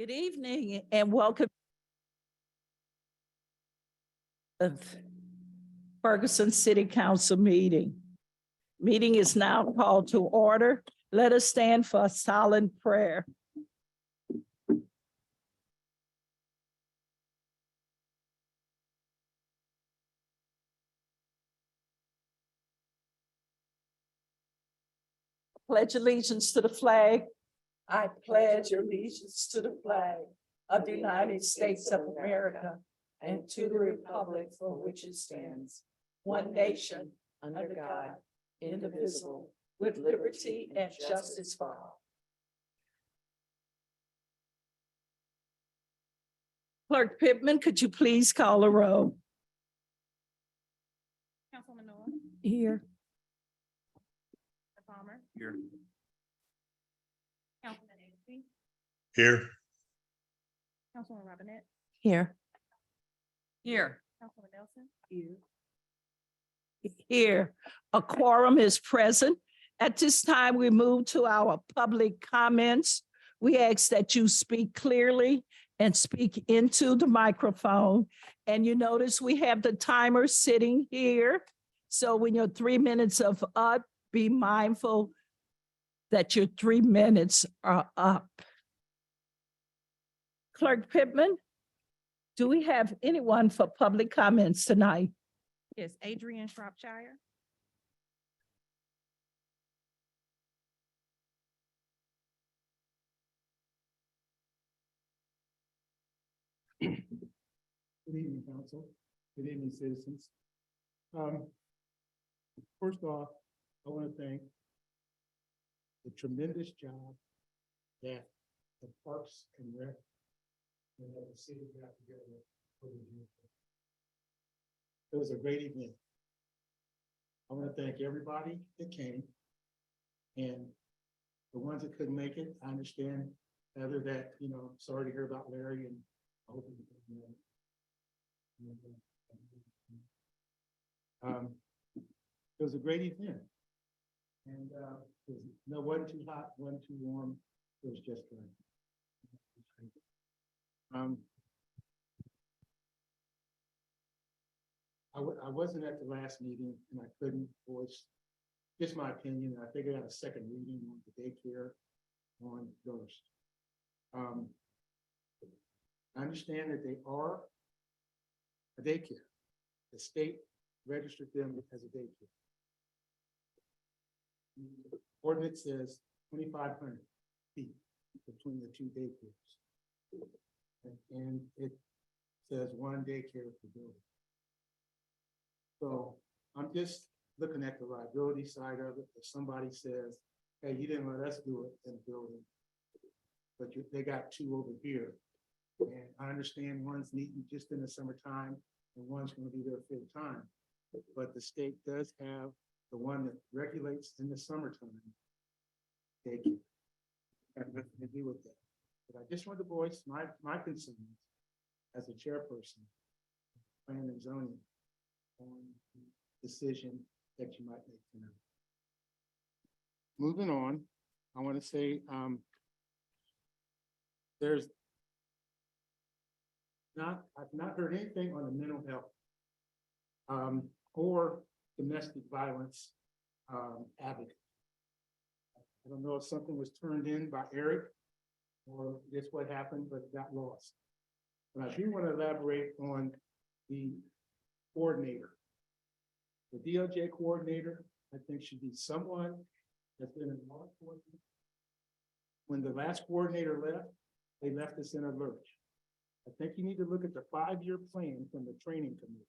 Good evening and welcome to Ferguson City Council meeting. Meeting is now called to order. Let us stand for a silent prayer. Pledge allegiance to the flag. I pledge allegiance to the flag of the United States of America and to the republic for which it stands, one nation, under God, indivisible, with liberty and justice for all. Clerk Pittman, could you please call a roll? Councilwoman Noah, Here. Palmer, Here. Councilman Agency, Here. Councilwoman Robinette, Here. Here. Councilman Nelson, Here. A quorum is present. At this time, we move to our public comments. We ask that you speak clearly and speak into the microphone. And you notice we have the timer sitting here. So when your 3 minutes of up, be mindful that your 3 minutes are up. Clerk Pittman, do we have anyone for public comments tonight? yes, Adrian Shropshire, Good evening, council. Good evening, citizens. First off, I want to thank the tremendous job that the Parks and Rec and the city got together for the youth. It was a great event. I want to thank everybody that came, and the ones that couldn't make it. I understand, Heather, that, sorry to hear about Larry, and I hope it was a great event, and no, wasn't too hot, wasn't too warm. It was just right. I wasn't at the last meeting, and I couldn't voice just my opinion. I figured out a second reading on the daycare on Ghost. I understand that they are a daycare. The state registered them as a daycare. The ordinance says 2,500 feet between the two daycares. And it says one daycare per building. So I'm just looking at the liability side of it. If somebody says, hey, you didn't let us do it in the building, but they got two over here. And I understand one's needing just in the summertime and one's going to be there full time. But the state does have the one that regulates in the summertime. Daycare. Got nothing to do with that. But I just want to voice my concerns as a chairperson, planning and zoning, on the decision that you might make tonight. Moving on, I want to say I've not heard anything on the mental health or domestic violence advocate. I don't know if something was turned in by Eric or just what happened, but it got lost. But I do want to elaborate on the coordinator. The DOJ coordinator, I think, should be someone that's been in law enforcement. When the last coordinator left, they left us in a lurch. I think you need to look at the 5-year plan from the training committee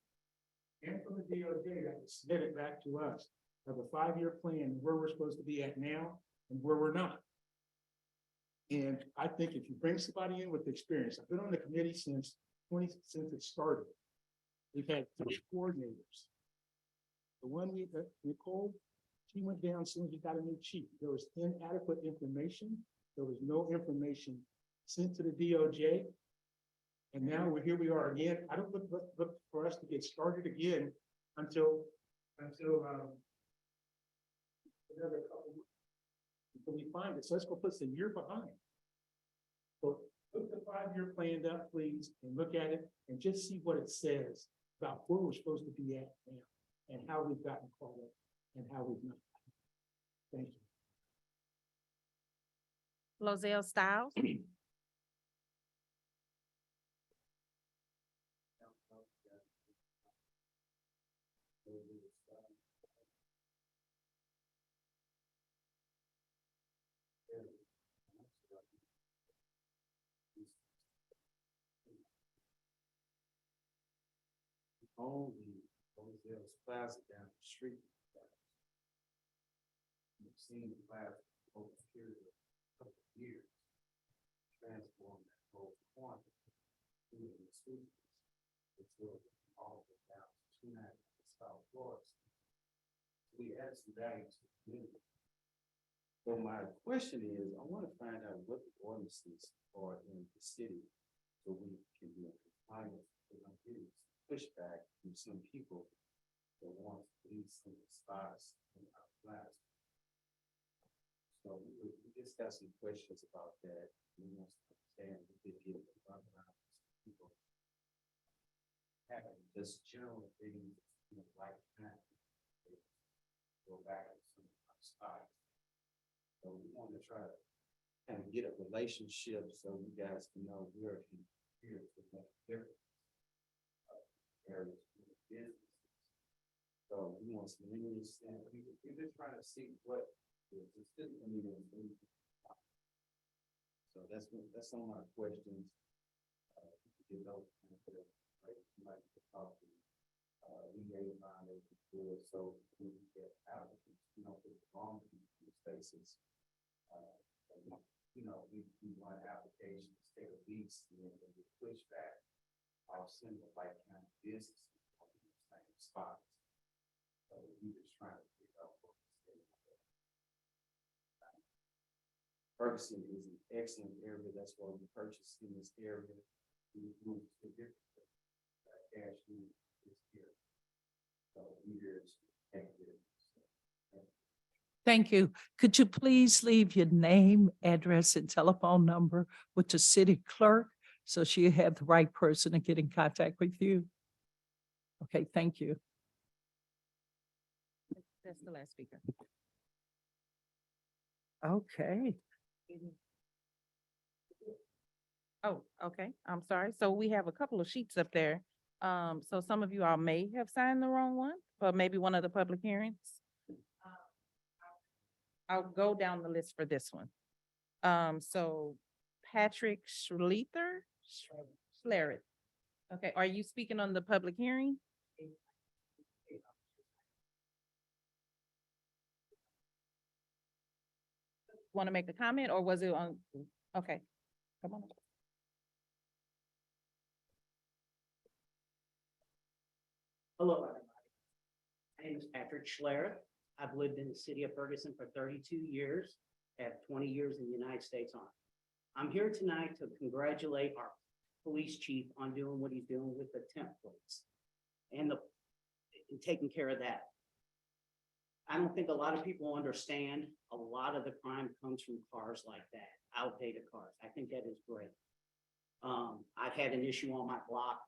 and from the DOJ that was submitted back to us of a 5-year plan, where we're supposed to be at now and where we're not. And I think if you bring somebody in with experience, I've been on the committee since it started. We've had 3 coordinators. The one Nicole, she went down as soon as we got a new chief. There was inadequate information. There was no information sent to the DOJ. And now here we are again. I don't look for us to get started again until another couple months until we find it. So let's go put us a year behind. So look at 5-year plan up, please, and look at it and just see what it says about where we're supposed to be at now and how we've gotten caught up and how we've not. Thank you. Lozelle Styles. Only Roselle's Plaza down the street. We've seen the plaza over a period of a couple of years transform that whole corner into the street. It's really all the way down to 290 South Florida. We add some value to the community. So my question is, I want to find out what the ordinances are in the city so we can be in compliance. Because I'm getting pushback from some people that want to leave some spots in our class. So we just got some questions about that. We want to understand if they get it around people. Having just general things, like that. Go back to some of our spots. So we want to try to kind of get a relationship so you guys can know where here to make a difference. Areas of business. So we want some news and we're just trying to see what the system is. So that's some of my questions. You know, right, like the talk. We made a mind before, so we get out of it, for the wrong spaces. We want applications, take a lease, and then we push back. I'll send the like kind of business on the same spots. So we just trying to figure out what Ferguson is an excellent area. That's why we purchased in this area. We moved to a different cash is here. So we just take it. Thank you. Could you please leave your name, address, and telephone number with the city clerk so she have the right person to get in contact with you? Okay, thank you. That's the last speaker. Okay. Oh, okay. I'm sorry. So we have a couple of sheets up there. So some of you all may have signed the wrong one, but maybe one of the public hearings. I'll go down the list for this one. So Patrick Schleether. Okay, are you speaking on the public hearing? Want to make a comment or was it on? Okay, come on. Hello, everybody. My name is Patrick Schler. I've lived in the city of Ferguson for 32 years, have 20 years in the United States Army. I'm here tonight to congratulate our police chief on doing what he's doing with the temp plates and taking care of that. I don't think a lot of people understand a lot of the crime comes from cars like that, outdated cars. I think that is great. I've had an issue on my block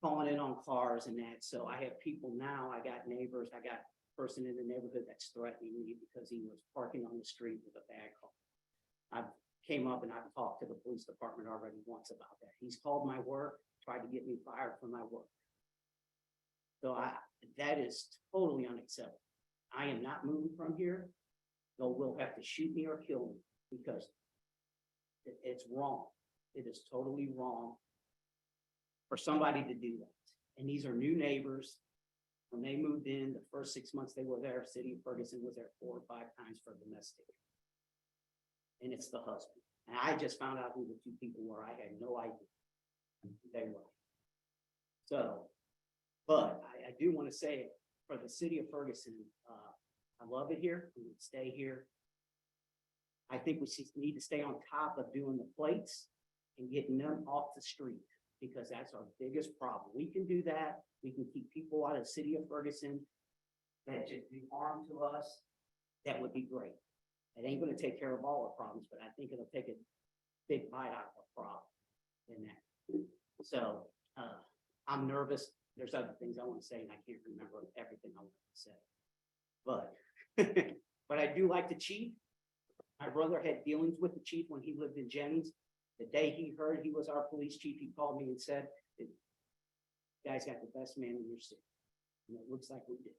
calling in on cars and that. So I have people now, I got neighbors, I got a person in the neighborhood that's threatening me because he was parking on the street with a bad car. I came up and I've talked to the police department already once about that. He's called my work, tried to get me fired from my work. So that is totally unacceptable. I am not moving from here. They will have to shoot me or kill me because it's wrong. It is totally wrong for somebody to do that. And these are new neighbors. When they moved in, the first 6 months they were there, City of Ferguson was there 4 or 5 times for domestic. And it's the husband. And I just found out who the 2 people were. I had no idea who they were. So, but I do want to say for the City of Ferguson, I love it here. We would stay here. I think we need to stay on top of doing the plates and getting them off the street because that's our biggest problem. We can do that. We can keep people out of the City of Ferguson that just be harm to us. That would be great. It ain't going to take care of all our problems, but I think it'll take a big bite out of the problem. than that. So, I'm nervous. There's other things I want to say and I can't remember everything I want to say. But, but I do like the chief. My brother had dealings with the chief when he lived in Jennings. The day he heard he was our police chief, he called me and said, "You guys got the best man in your city." And it looks like we did.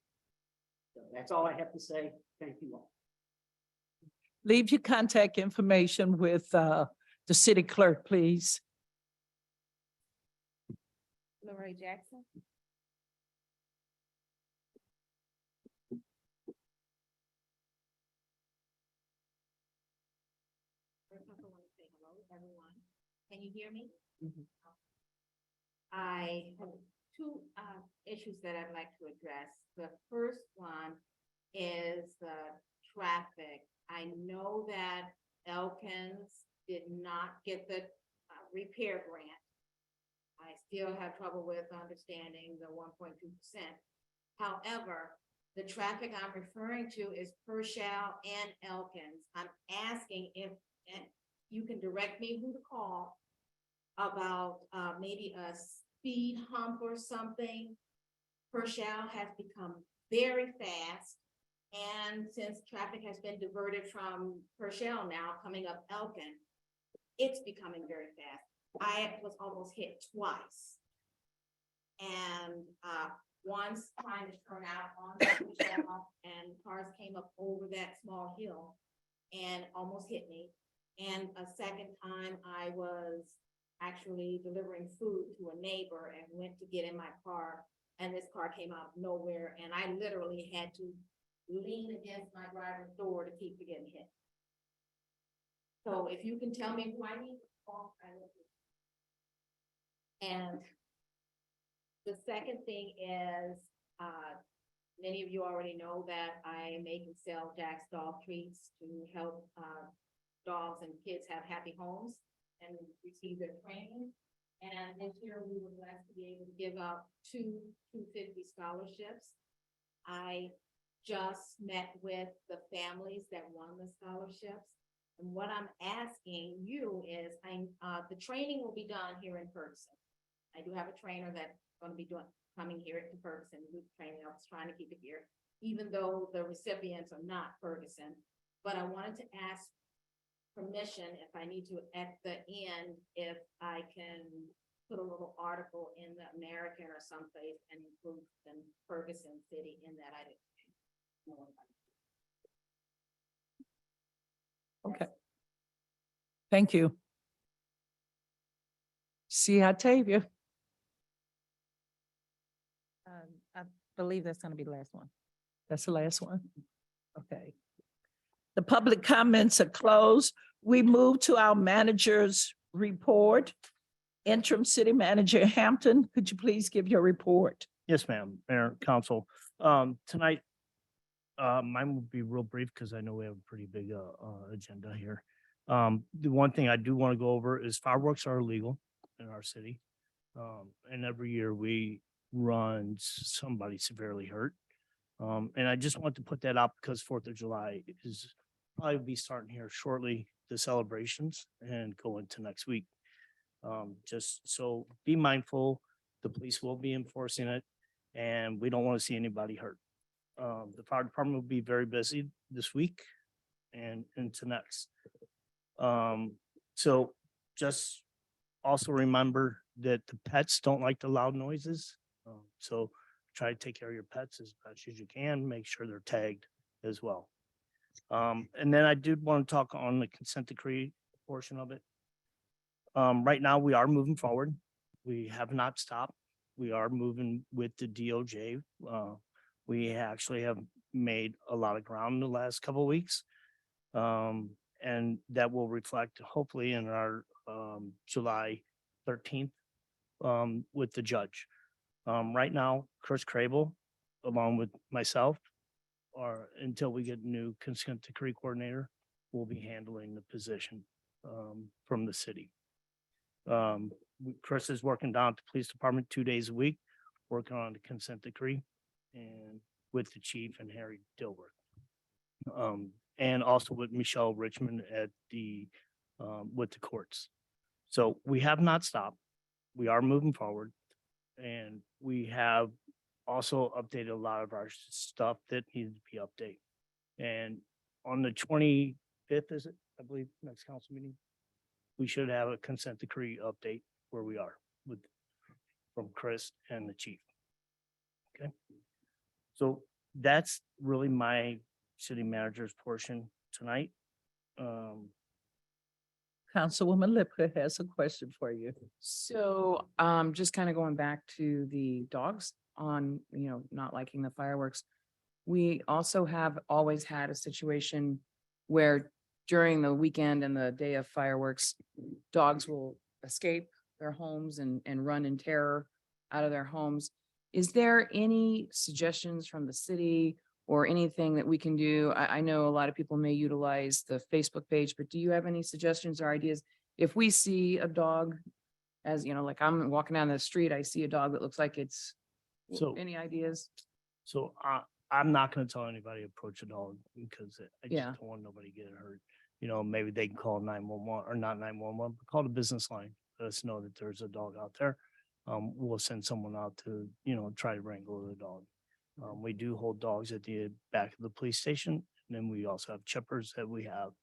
So that's all I have to say. Thank you all. Leave your contact information with the city clerk, please. Lorraine Jackson. First off, I want to say hello, everyone. Can you hear me? Mhm. I have two issues that I'd like to address. The first one is the traffic. I know that Elkins did not get the repair grant. I still have trouble with understanding the 1.2%. However, the traffic I'm referring to is Pershall and Elkins. I'm asking if and you can direct me who to call about maybe a speed hump or something. Pershall has become very fast. And since traffic has been diverted from Pershall now coming up Elkin, it's becoming very fast. I was almost hit twice. And once trying to turn out on Pershall and cars came up over that small hill and almost hit me. And a second time I was actually delivering food to a neighbor and went to get in my car and this car came out of nowhere and I literally had to lean against my driver's door to keep from getting hit. So if you can tell me who I need to call, I will. And the second thing is, many of you already know that I make and sell Jack's dog treats to help dogs and kids have happy homes and receive their training. And this year we were blessed to be able to give out two 250 scholarships. I just met with the families that won the scholarships. And what I'm asking you is, the training will be done here in Ferguson. I do have a trainer that's going to be coming here to Ferguson, with training. I was trying to keep it here, even though the recipients are not Ferguson. But I wanted to ask permission, if I need to, at the end, if I can put a little article in the American or someplace and include the Ferguson city in that. I didn't know. Okay. Thank you. See Octavia. I believe that's gonna be the last one. That's the last one. Okay. The public comments are closed. We move to our manager's report. Interim City Manager Hampton, could you please give your report? Yes, ma'am, Mayor, Council. Tonight, mine will be real brief because I know we have a pretty big agenda here. The one thing I do want to go over is fireworks are illegal in our city. And every year we run somebody severely hurt. And I just want to put that up because 4th of July is probably be starting here shortly, the celebrations, and go into next week. Just so be mindful, the police will be enforcing it and we don't want to see anybody hurt. The fire department will be very busy this week and into next. So just also remember that the pets don't like the loud noises. So try to take care of your pets as best as you can, make sure they're tagged as well. And then I did want to talk on the consent decree portion of it. Right now, we are moving forward. We have not stopped. We are moving with the DOJ. We actually have made a lot of ground in the last couple of weeks. And that will reflect hopefully in our July 13th with the judge. Right now, Chris Crable, along with myself, or until we get a new consent decree coordinator, will be handling the position from the city. Chris is working down at the police department 2 days a week, working on the consent decree and with the chief and Harry Dilworth. And also with Michelle Richmond at the with the courts. So we have not stopped. We are moving forward. And we have also updated a lot of our stuff that needs to be updated. And on the 25th, is it, I believe, next council meeting? We should have a consent decree update where we are with, from Chris and the chief. Okay. So that's really my city manager's portion tonight. Councilwoman Lipka has a question for you. So, just kind of going back to the dogs on, not liking the fireworks. We also have always had a situation where during the weekend and the day of fireworks, dogs will escape their homes and run in terror out of their homes. Is there any suggestions from the city or anything that we can do? I know a lot of people may utilize the Facebook page, but do you have any suggestions or ideas? If we see a dog, as like I'm walking down the street, I see a dog that looks like it's, So- any ideas? So I'm not gonna tell anybody to approach a dog because I just Yeah. don't want nobody getting hurt. Maybe they can call 911 or not 911, but call the business line. Let us know that there's a dog out there. We'll send someone out to, try to wrangle the dog. We do hold dogs at the back of the police station, and then we also have chippers that we have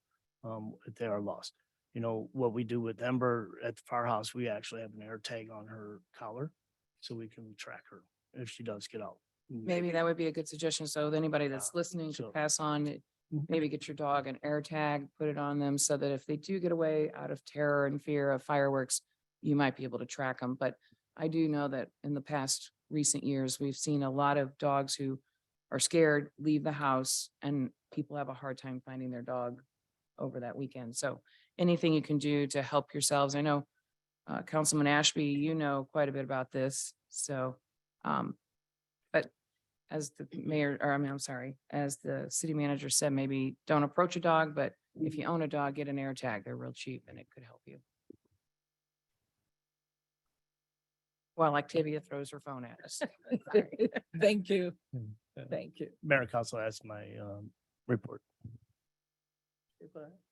if they are lost. What we do with Ember at the firehouse, we actually have an air tag on her collar so we can track her if she does get out. Maybe that would be a good suggestion. So anybody that's listening so- to pass on, maybe get your dog an air tag, put it on them so that if they do get away out of terror and fear of fireworks, you might be able to track them. But I do know that in the past recent years, we've seen a lot of dogs who are scared, leave the house, and people have a hard time finding their dog over that weekend. So anything you can do to help yourselves. I know Councilman Ashby, you know quite a bit about this. So, but as the mayor, or I'm sorry, as the city manager said, maybe don't approach a dog, but if you own a dog, get an air tag. They're real cheap and it could help you. While Octavia throws her phone at us. Sorry. Thank you. Yeah. Thank you. Mayor and Council asked my report.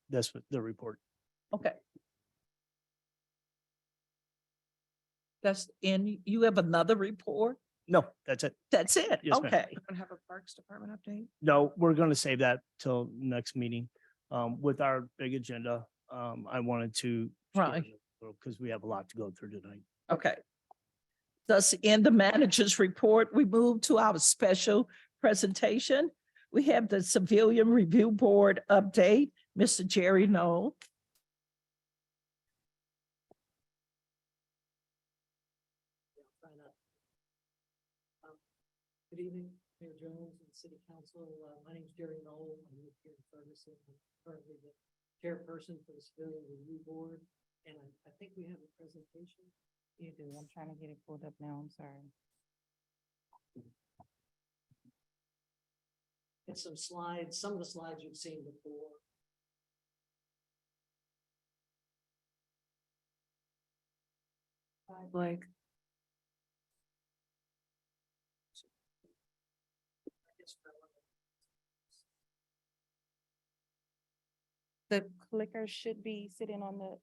That's what the report. Okay. You have another report? No, that's it. That's it? Yes, ma'am. Okay. Don't have a Parks Department update? No, we're gonna save that till next meeting. With our big agenda, I wanted to. Right. Because we have a lot to go through tonight. Okay. Thus, in the manager's report, we move to our special presentation. We have the Civilian Review Board update, Mr. Jerry Knoll. Good evening, Mayor Jones and City Council. My name is Jerry Knoll. I live here in Ferguson. I'm currently the chairperson for the Civilian Review Board. And I think we have a presentation. You do. I'm trying to get it pulled up now. I'm sorry. And some slides, some of the slides you've seen before. Hi, Blake. The clicker should be sitting on the,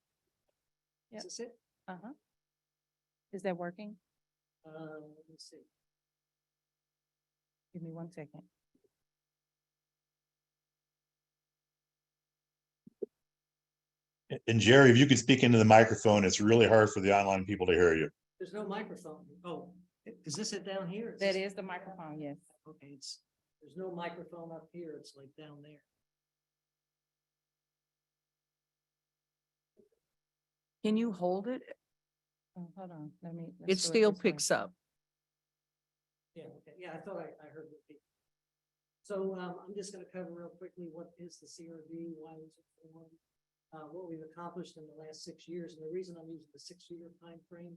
Yep. Is this it? uh-huh. Is that working? Let me see. Give me 1 second. And Jerry, if you could speak into the microphone, it's really hard for the online people to hear you. There's no microphone. Oh, is this it down here? That this- is the microphone, yes. Okay, there's no microphone up here. It's like down there. Can you hold it? Oh, hold on, let's It do it still this way. picks up. Yeah, okay, yeah, I thought I heard it. So, I'm just gonna cover real quickly what is the CRB, why was it formed? What we've accomplished in the last 6 years, and the reason I'm using the 6-year time frame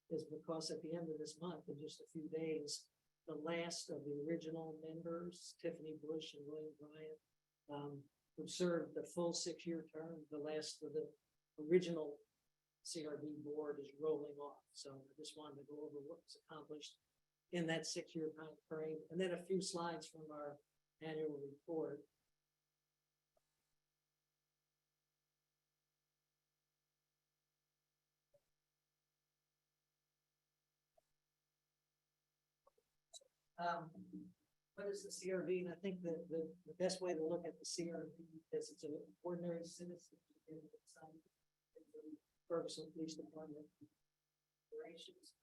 is because at the end of this month, in just a few days, the last of the original members, Tiffany Bush and William Bryant, who served the full 6-year term, the last of the original CRB board is rolling off. So I just wanted to go over what was accomplished in that 6-year time frame, and then a few slides from our annual report. What is the CRV? And I think the best way to look at the CRV is it's an ordinary citizen in the Ferguson Police Department operations.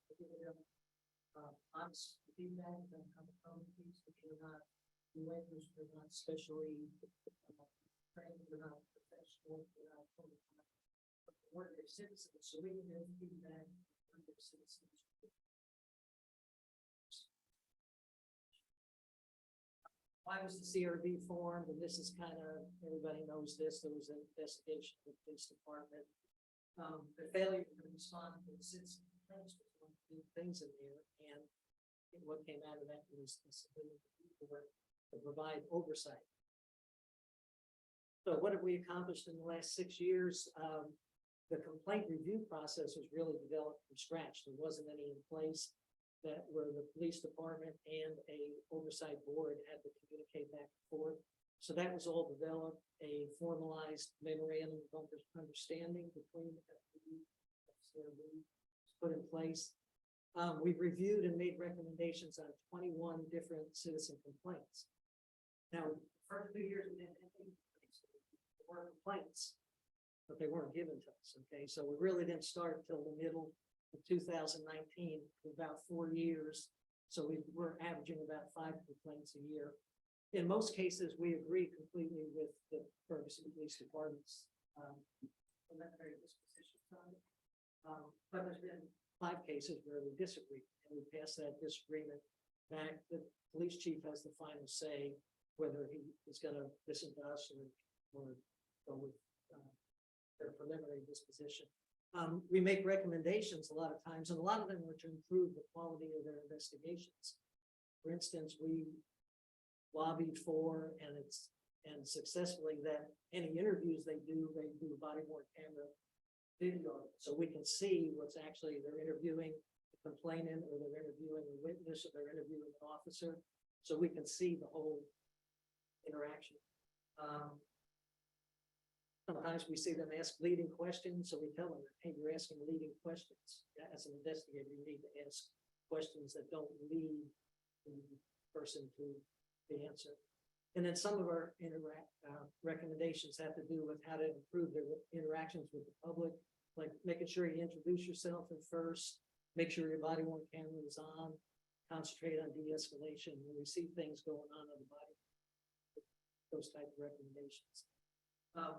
Honest feedback and from these, which are not we're not specially trained, we're not professional, we're not ordinary citizens, so we can give feedback from ordinary citizens. Why was the CRB formed? And this is kind of, everybody knows this, there was an investigation of the police department. The failure to respond to the citizen complaints was one of the things in there, and what came out of that was the ability to provide oversight. So what have we accomplished in the last 6 years? The complaint review process was really developed from scratch. There wasn't any in place that where the police department and a oversight board had to communicate back and forth. So that was all developed, a formalized memorandum of understanding between the FPD and CRB was put in place. We've reviewed and made recommendations on 21 different citizen complaints. Now, the first 2 years, we didn't have any complaints. There were complaints, but they weren't given to us, okay? So we really didn't start until the middle of 2019, about 4 years. So we were averaging about 5 complaints a year. In most cases, we agree completely with the Ferguson Police Department's preliminary dispositions on it. But there's been 5 cases where we disagree, and we pass that disagreement back. The police chief has the final say whether he is going to listen to us or go with their preliminary disposition. We make recommendations a lot of times, and a lot of them are to improve the quality of their investigations. For instance, we lobbied for and successfully that any interviews they do a body worn camera video, so we can see what's actually they're interviewing the complainant, or they're interviewing a witness, or they're interviewing an officer, so we can see the whole interaction. Sometimes we see them ask leading questions, so we tell them, hey, you're asking leading questions. As an investigator, you need to ask questions that don't lead the person to the answer. And then some of our recommendations have to do with how to improve their interactions with the public, like making sure you introduce yourself at first, make sure your body worn camera is on, concentrate on de-escalation when we see things going on in the body. Those type of recommendations.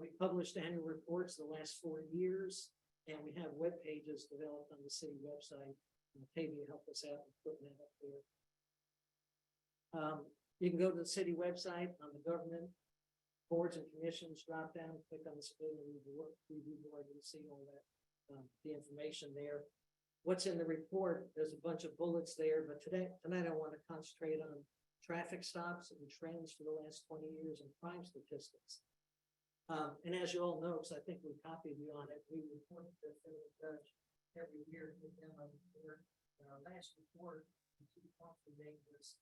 We published annual reports the last 4 years, and we have web pages developed on the city website. And Tavia helped us out with putting that up there. You can go to the city website on the government boards and commissions drop down, click on the civilian review board, and see all that the information there. What's in the report? There's a bunch of bullets there, but tonight I want to concentrate on traffic stops and trends for the last 20 years and crime statistics. And as you all know, because I think we copied you on it, we report to the federal judge every year with them on the report. Our last report, the 2 points we made was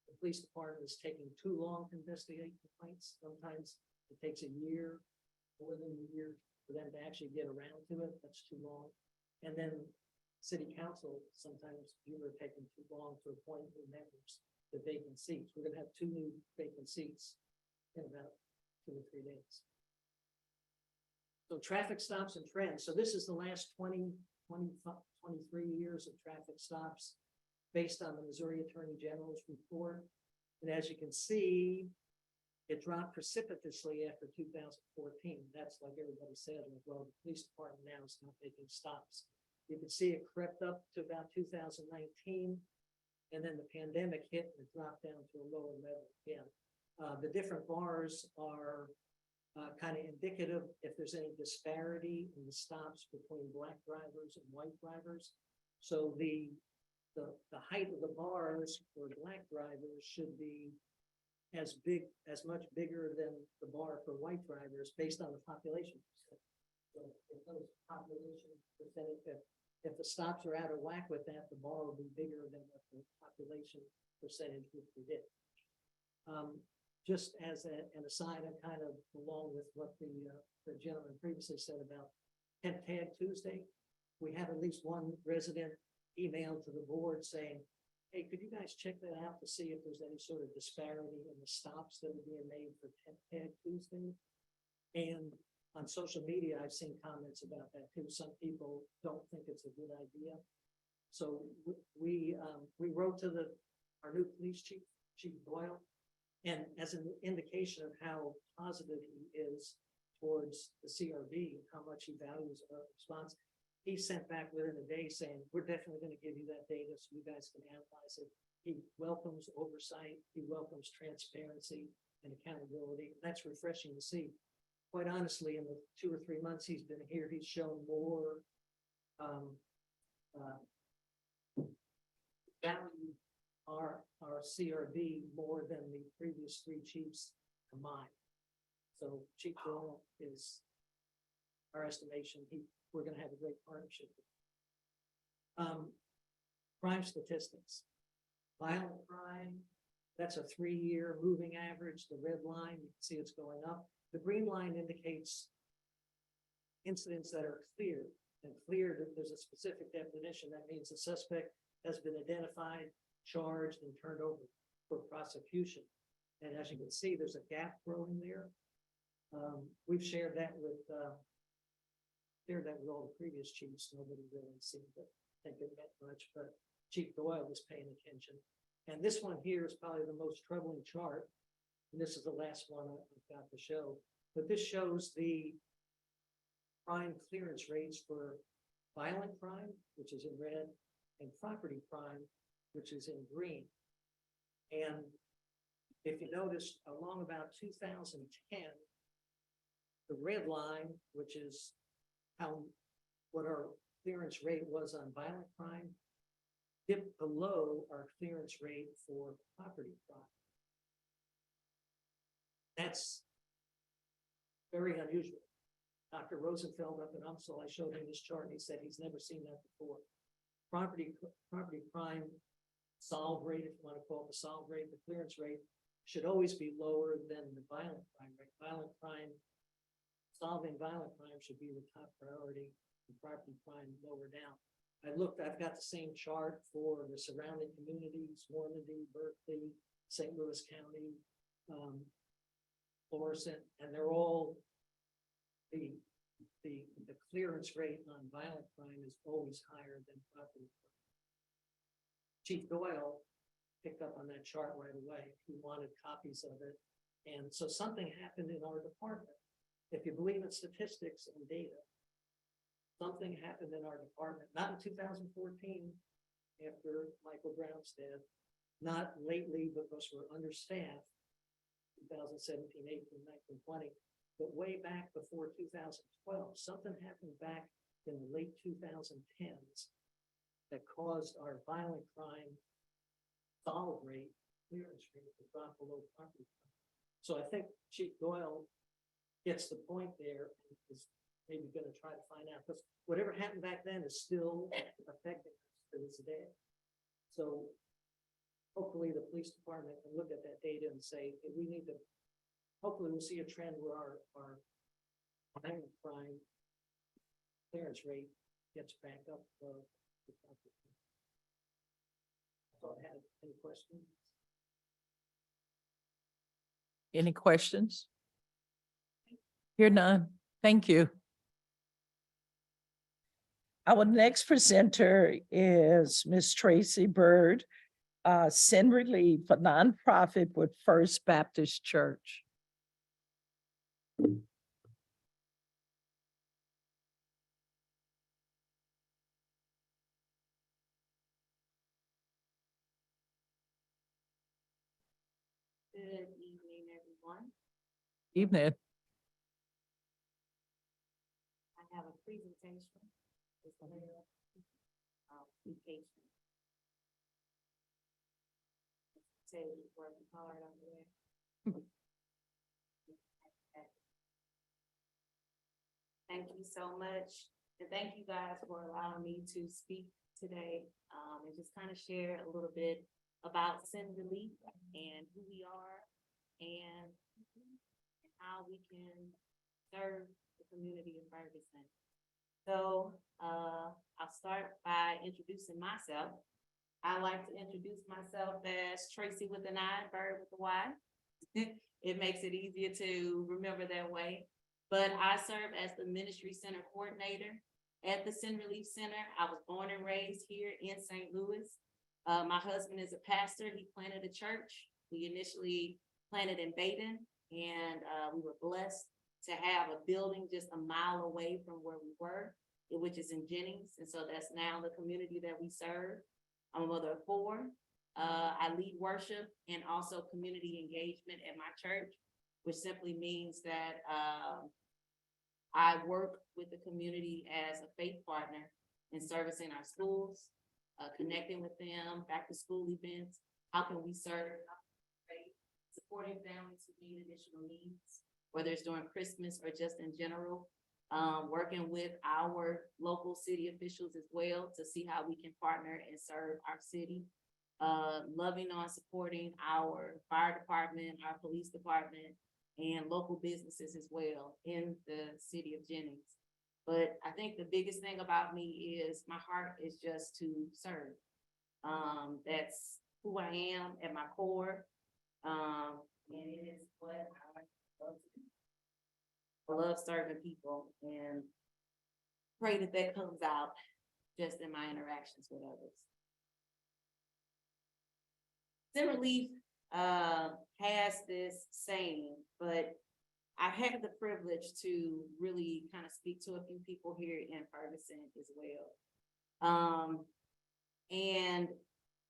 the police department is taking too long to investigate complaints. Sometimes it takes a year, more than a year, for them to actually get around to it. That's too long. And then city council, sometimes you are taking too long to appoint new members to vacant seats. We're going to have 2 new vacant seats in about 2 or 3 days. So traffic stops and trends. So this is the last 23 years of traffic stops based on the Missouri Attorney General's report. And as you can see, it dropped precipitously after 2014. That's like everybody said, well, the police department now is not making stops. You can see it crept up to about 2019, and then the pandemic hit and it dropped down to a lower level again. The different bars are kind of indicative if there's any disparity in the stops between black drivers and white drivers. So the height of the bars for black drivers should be as much bigger than the bar for white drivers based on the population percent. So if those population percentage, if the stops are out of whack with that, the bar will be bigger than what the population percentage would predict. Just as an aside, I kind of along with what the gentleman previously said about Tag Tuesday, we have at least one resident email to the board saying, Hey, could you guys check that out to see if there's any sort of disparity in the stops that are being made for Tag Tuesday? And on social media, I've seen comments about that too. Some people don't think it's a good idea. So we wrote to our new police chief, Chief Doyle, and as an indication of how positive he is towards the CRB, how much he values our response, he sent back within a day saying, we're definitely going to give you that data so you guys can analyze it. He welcomes oversight, he welcomes transparency and accountability. That's refreshing to see. Quite honestly, in the 2 or 3 months he's been here, he's shown more value our CRB more than the previous 3 chiefs combined. So Chief Doyle is, our estimation, we're gonna have a great partnership. Crime statistics. Violent crime, that's a 3-year moving average. The red line, you can see it's going up. The green line indicates incidents that are cleared, and cleared, there's a specific definition. That means the suspect has been identified, charged, and turned over for prosecution. And as you can see, there's a gap growing there. We've shared that with all the previous chiefs. Nobody really seemed to think it meant much, but Chief Doyle was paying attention. And this one here is probably the most troubling chart. And this is the last one I've got to show. But this shows the crime clearance rates for violent crime, which is in red, and property crime, which is in green. And if you notice, along about 2010, the red line, which is what our clearance rate was on violent crime, dipped below our clearance rate for property crime. That's very unusual. Dr. Rosenfeld up in Upsall, I showed him this chart and he said he's never seen that before. Property crime solve rate, if you want to call it the solve rate, the clearance rate should always be lower than the violent crime rate. Solving violent crime should be the top priority, and property crime lower down. I've got the same chart for the surrounding communities, Normandy, Berkeley, St. Louis County, Florissant, and they're all, the clearance rate on violent crime is always higher than property crime. Chief Doyle picked up on that chart right away. He wanted copies of it. And so something happened in our department. If you believe in statistics and data, something happened in our department, not in 2014 after Michael Brown's death, not lately because we're understaffed, 2017, 18, 19, 20, but way back before 2012, something happened back in the late 2010s that caused our violent crime solve rate, clearance rate to drop below property crime. So I think Chief Doyle gets the point there and is maybe going to try to find out, because whatever happened back then is still affecting us to this day. So hopefully the police department can look at that data and say, hey, we need to, hopefully we'll see a trend where our violent crime clearance rate gets back up. So I have any questions? Any questions? Hear none. Thank you. Our next presenter is Ms. Tracy Bird, Send Relief, a nonprofit with First Baptist Church. Good evening, everyone. Evening. I have a presentation. Be patient. Say working hard over there. Thank you so much. And thank you guys for allowing me to speak today, and just kind of share a little bit about Send Relief and who we are and how we can serve the community of Ferguson. So I'll start by introducing myself. I like to introduce myself as Tracy with an I, Bird with a Y. It makes it easier to remember that way. But I serve as the Ministry Center Coordinator at the Sin Relief Center. I was born and raised here in St. Louis. My husband is a pastor. He planted a church. We initially planted in Baden, and we were blessed to have a building just a mile away from where we were, which is in Jennings. And so that's now the community that we serve. I'm a mother of 4. I lead worship and also community engagement at my church, which simply means that I work with the community as a faith partner in servicing our schools, connecting with them, back to school events. How can we serve? Supporting families who need additional needs, whether it's during Christmas or just in general. Working with our local city officials as well to see how we can partner and serve our city. Loving on supporting our fire department, our police department, and local businesses as well in the city of Jennings. But I think the biggest thing about me is my heart is just to serve. That's who I am at my core. And it is what I love to do. I love serving people and pray that that comes out just in my interactions with others. Sin Relief has this saying, but I've had the privilege to really kind of speak to a few people here in Ferguson as well. And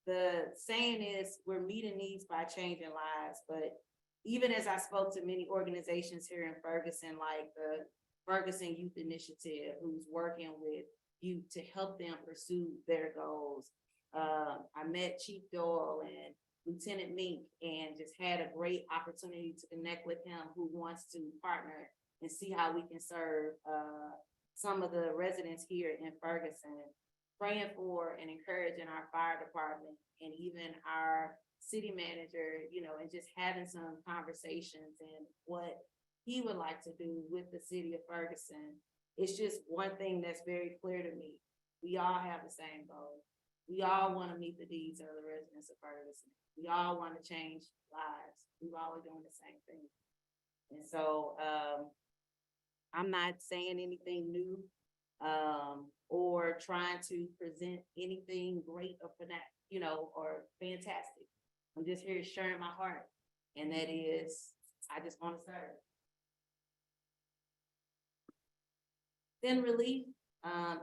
the saying is, we're meeting needs by changing lives. But even as I spoke to many organizations here in Ferguson, like the Ferguson Youth Initiative, who's working with youth to help them pursue their goals. I met Chief Doyle and Lieutenant Mink and just had a great opportunity to connect with him, who wants to partner and see how we can serve some of the residents here in Ferguson, praying for and encouraging our fire department and even our city manager, you know, and just having some conversations and what he would like to do with the city of Ferguson. It's just one thing that's very clear to me. We all have the same goal. We all want to meet the needs of the residents of Ferguson. We all want to change lives. We're all doing the same thing. And so I'm not saying anything new or trying to present anything great or or fantastic. I'm just here sharing my heart. And that is, I just want to serve. Sin Relief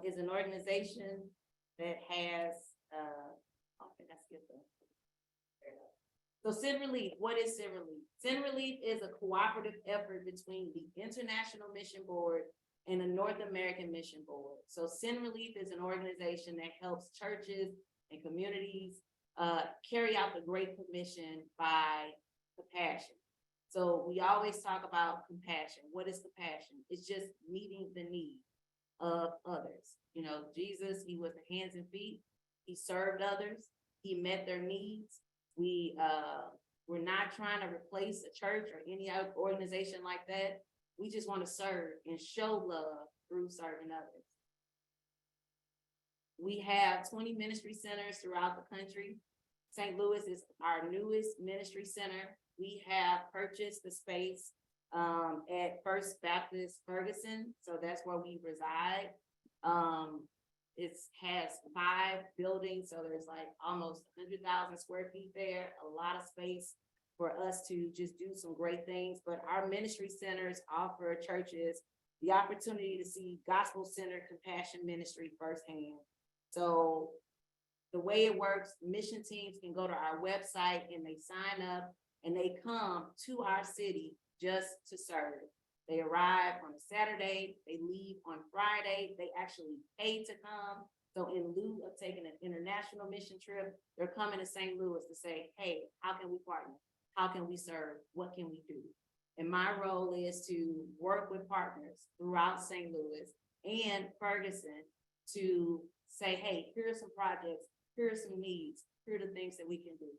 is an organization that has, I think I skipped them. So Sin Relief, what is Sin Relief? Sin Relief is a cooperative effort between the International Mission Board and the North American Mission Board. So Sin Relief is an organization that helps churches and communities carry out the Great Commission by compassion. So we always talk about compassion. What is compassion? It's just meeting the need of others. You know, Jesus, he was the hands and feet. He served others. He met their needs. We're not trying to replace a church or any other organization like that. We just want to serve and show love through serving others. We have 20 ministry centers throughout the country. St. Louis is our newest ministry center. We have purchased the space at First Baptist Ferguson, so that's where we reside. It has 5 buildings, so there's like almost 100,000 square feet there, a lot of space for us to just do some great things. But our ministry centers offer churches the opportunity to see gospel-centered compassion ministry firsthand. So the way it works, mission teams can go to our website and they sign up and they come to our city just to serve. They arrive on a Saturday, they leave on Friday, they actually pay to come. So in lieu of taking an international mission trip, they're coming to St. Louis to say, hey, how can we partner? How can we serve? What can we do? And my role is to work with partners throughout St. Louis and Ferguson to say, hey, here are some projects, here are some needs, here are the things that we can do.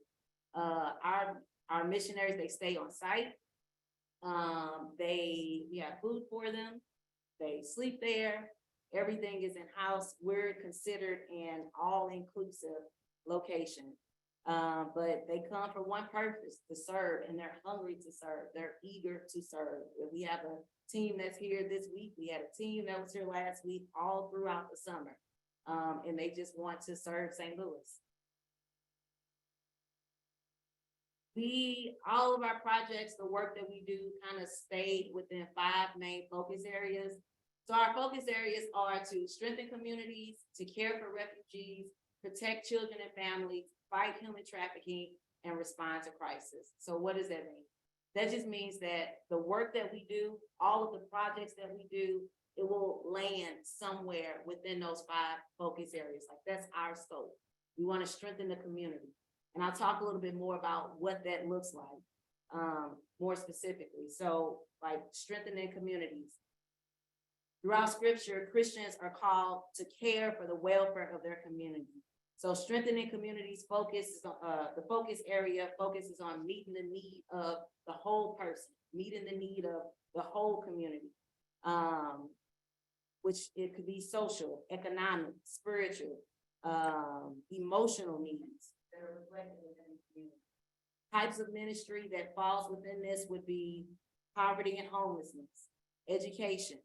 Our missionaries, they stay on site. We have food for them. They sleep there. Everything is in-house. We're considered an all-inclusive location. But they come for one purpose, to serve, and they're hungry to serve. They're eager to serve. We have a team that's here this week. We had a team that was here last week, all throughout the summer. And they just want to serve St. Louis. All of our projects, the work that we do kind of stayed within 5 main focus areas. So our focus areas are to strengthen communities, to care for refugees, protect children and families, fight human trafficking, and respond to crisis. So what does that mean? That just means that the work that we do, all of the projects that we do, it will land somewhere within those 5 focus areas. Like, that's our scope. We want to strengthen the community. And I'll talk a little bit more about what that looks like, more specifically. So, like, strengthening communities. Throughout scripture, Christians are called to care for the welfare of their community. So strengthening communities focuses on, the focus area focuses on meeting the need of the whole person, meeting the need of the whole community, which it could be social, economic, spiritual, emotional needs that are reflected within the community. Types of ministry that falls within this would be poverty and homelessness, education,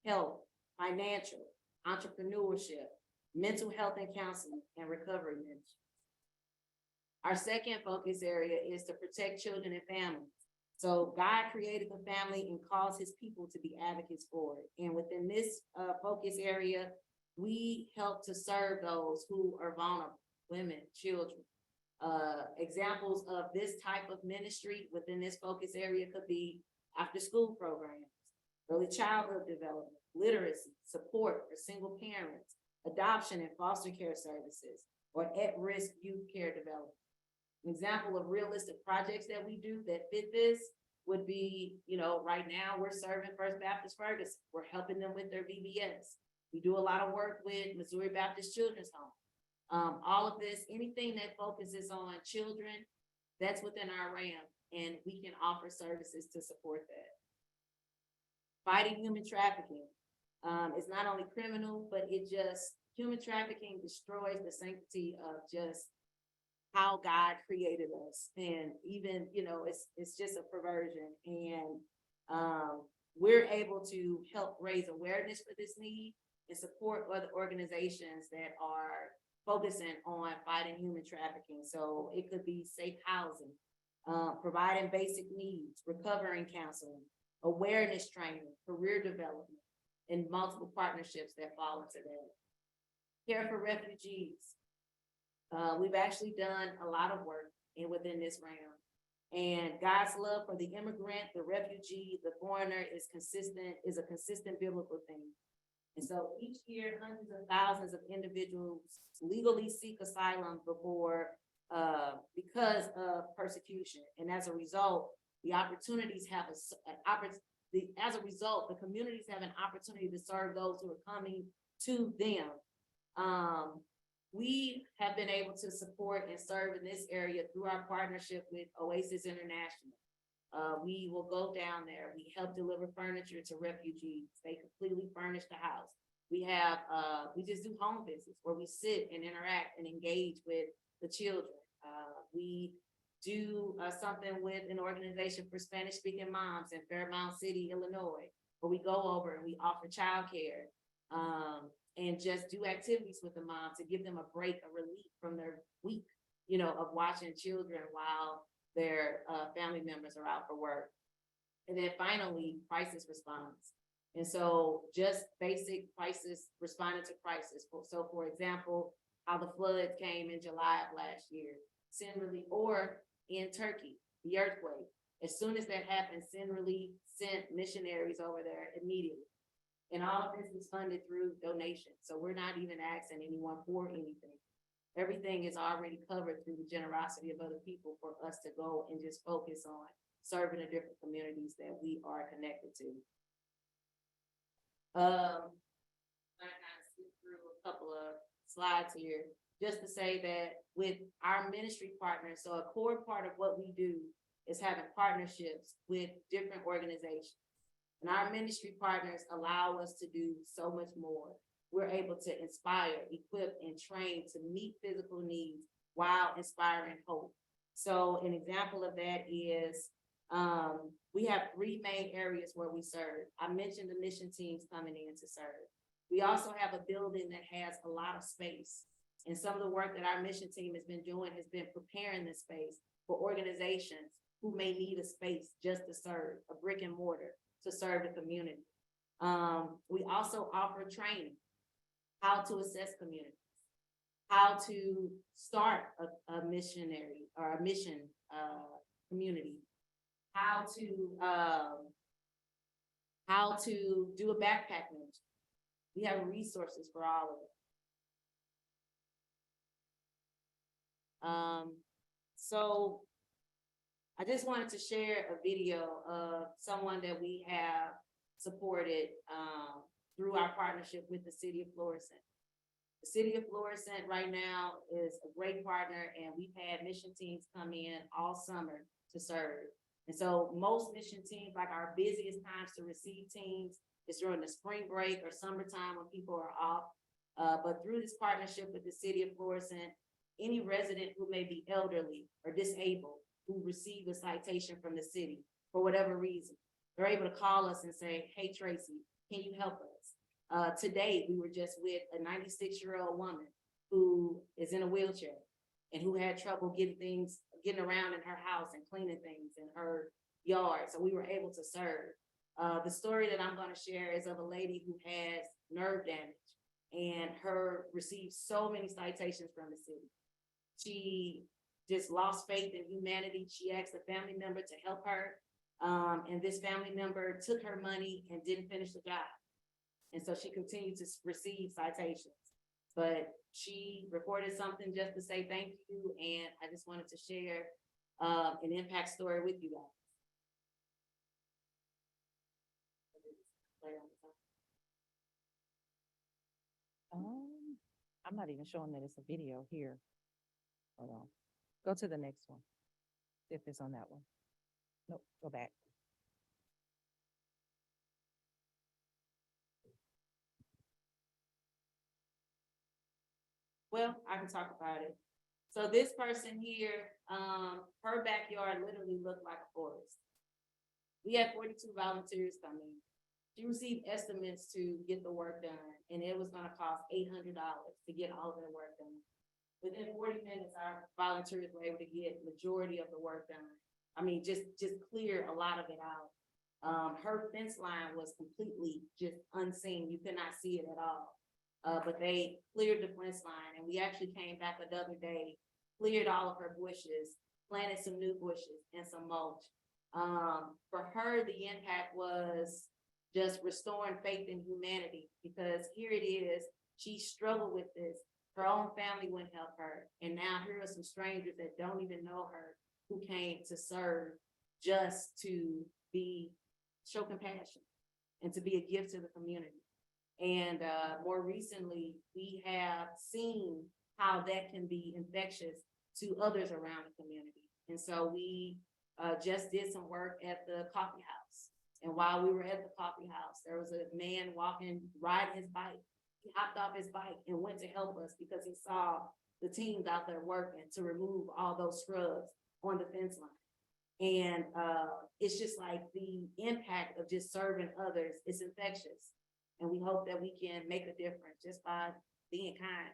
health, financial, entrepreneurship, mental health and counseling, and recovery ministry. Our second focus area is to protect children and families. So God created the family and calls his people to be advocates for it. And within this focus area, we help to serve those who are vulnerable, women, children. Examples of this type of ministry within this focus area could be after school programs, early childhood development, literacy, support for single parents, adoption and foster care services, or at-risk youth care development. An example of realistic projects that we do that fit this would be, right now we're serving First Baptist Ferguson. We're helping them with their VBS. We do a lot of work with Missouri Baptist Children's Home. All of this, anything that focuses on children, that's within our realm, and we can offer services to support that. Fighting human trafficking is not only criminal, but human trafficking destroys the sanctity of just how God created us. And even, it's just a perversion. And we're able to help raise awareness for this need and support other organizations that are focusing on fighting human trafficking. So it could be safe housing, providing basic needs, recovering counseling, awareness training, career development, and multiple partnerships that fall into that. Care for refugees. We've actually done a lot of work within this realm. And God's love for the immigrant, the refugee, the foreigner is a consistent biblical theme. And so each year, hundreds of thousands of individuals legally seek asylum because of persecution. And as a result, the communities have an opportunity to serve those who are coming to them. We have been able to support and serve in this area through our partnership with Oasis International. We will go down there. We help deliver furniture to refugees. They completely furnish the house. We just do home visits where we sit and interact and engage with the children. We do something with an organization for Spanish-speaking moms in Fairmount City, Illinois, where we go over and we offer childcare and just do activities with the moms to give them a break, a relief from their week, of watching children while their family members are out for work. And then finally, crisis response. And so just basic crisis, responding to crisis. So for example, how the floods came in July of last year, send relief, or in Turkey, the earthquake. As soon as that happened, Send Relief sent missionaries over there immediately. And all of this is funded through donations. So we're not even asking anyone for anything. Everything is already covered through the generosity of other people for us to go and just focus on serving the different communities that we are connected to. I'm gonna skip through a couple of slides here just to say that with our ministry partners, so a core part of what we do is having partnerships with different organizations. And our ministry partners allow us to do so much more. We're able to inspire, equip, and train to meet physical needs while inspiring hope. So an example of that is, we have three main areas where we serve. I mentioned the mission teams coming in to serve. We also have a building that has a lot of space. And some of the work that our mission team has been doing has been preparing the space for organizations who may need a space just to serve, a brick and mortar to serve the community. We also offer training, how to assess communities, how to start a missionary or a mission community, how to do a backpack ministry. We have resources for all of it. So I just wanted to share a video of someone that we have supported through our partnership with the city of Florissant. The city of Florissant right now is a great partner, and we've had mission teams come in all summer to serve. And so most mission teams, like our busiest times to receive teams, is during the spring break or summertime when people are off. But through this partnership with the city of Florissant, any resident who may be elderly or disabled who receive a citation from the city for whatever reason, they're able to call us and say, hey, Tracy, can you help us? Today, we were just with a 96-year-old woman who is in a wheelchair and who had trouble getting around in her house and cleaning things in her yard. So we were able to serve. The story that I'm going to share is of a lady who has nerve damage and received so many citations from the city. She just lost faith in humanity. She asked a family member to help her. And this family member took her money and didn't finish the job. And so she continued to receive citations. But she reported something just to say thank you. And I just wanted to share an impact story with you guys. I'm not even showing that it's a video here. Hold on. Go to the next one. If it's on that one. Nope, go back. Well, I can talk about it. So this person here, her backyard literally looked like a forest. We had 42 volunteers come in. She received estimates to get the work done, and it was gonna cost $800 to get all of their work done. Within 40 minutes, our volunteers were able to get majority of the work done. I mean, just clear a lot of it out. Her fence line was completely just unseen. You could not see it at all. But they cleared the fence line, and we actually came back another day, cleared all of her bushes, planted some new bushes and some mulch. For her, the impact was just restoring faith in humanity, because here it is, she struggled with this. Her own family wouldn't help her. And now here are some strangers that don't even know her who came to serve just to show compassion and to be a gift to the community. And more recently, we have seen how that can be infectious to others around the community. And so we just did some work at the coffee house. And while we were at the coffee house, there was a man riding his bike. He hopped off his bike and went to help us because he saw the teams out there working to remove all those scrubs on the fence line. And it's just like the impact of just serving others is infectious. And we hope that we can make a difference just by being kind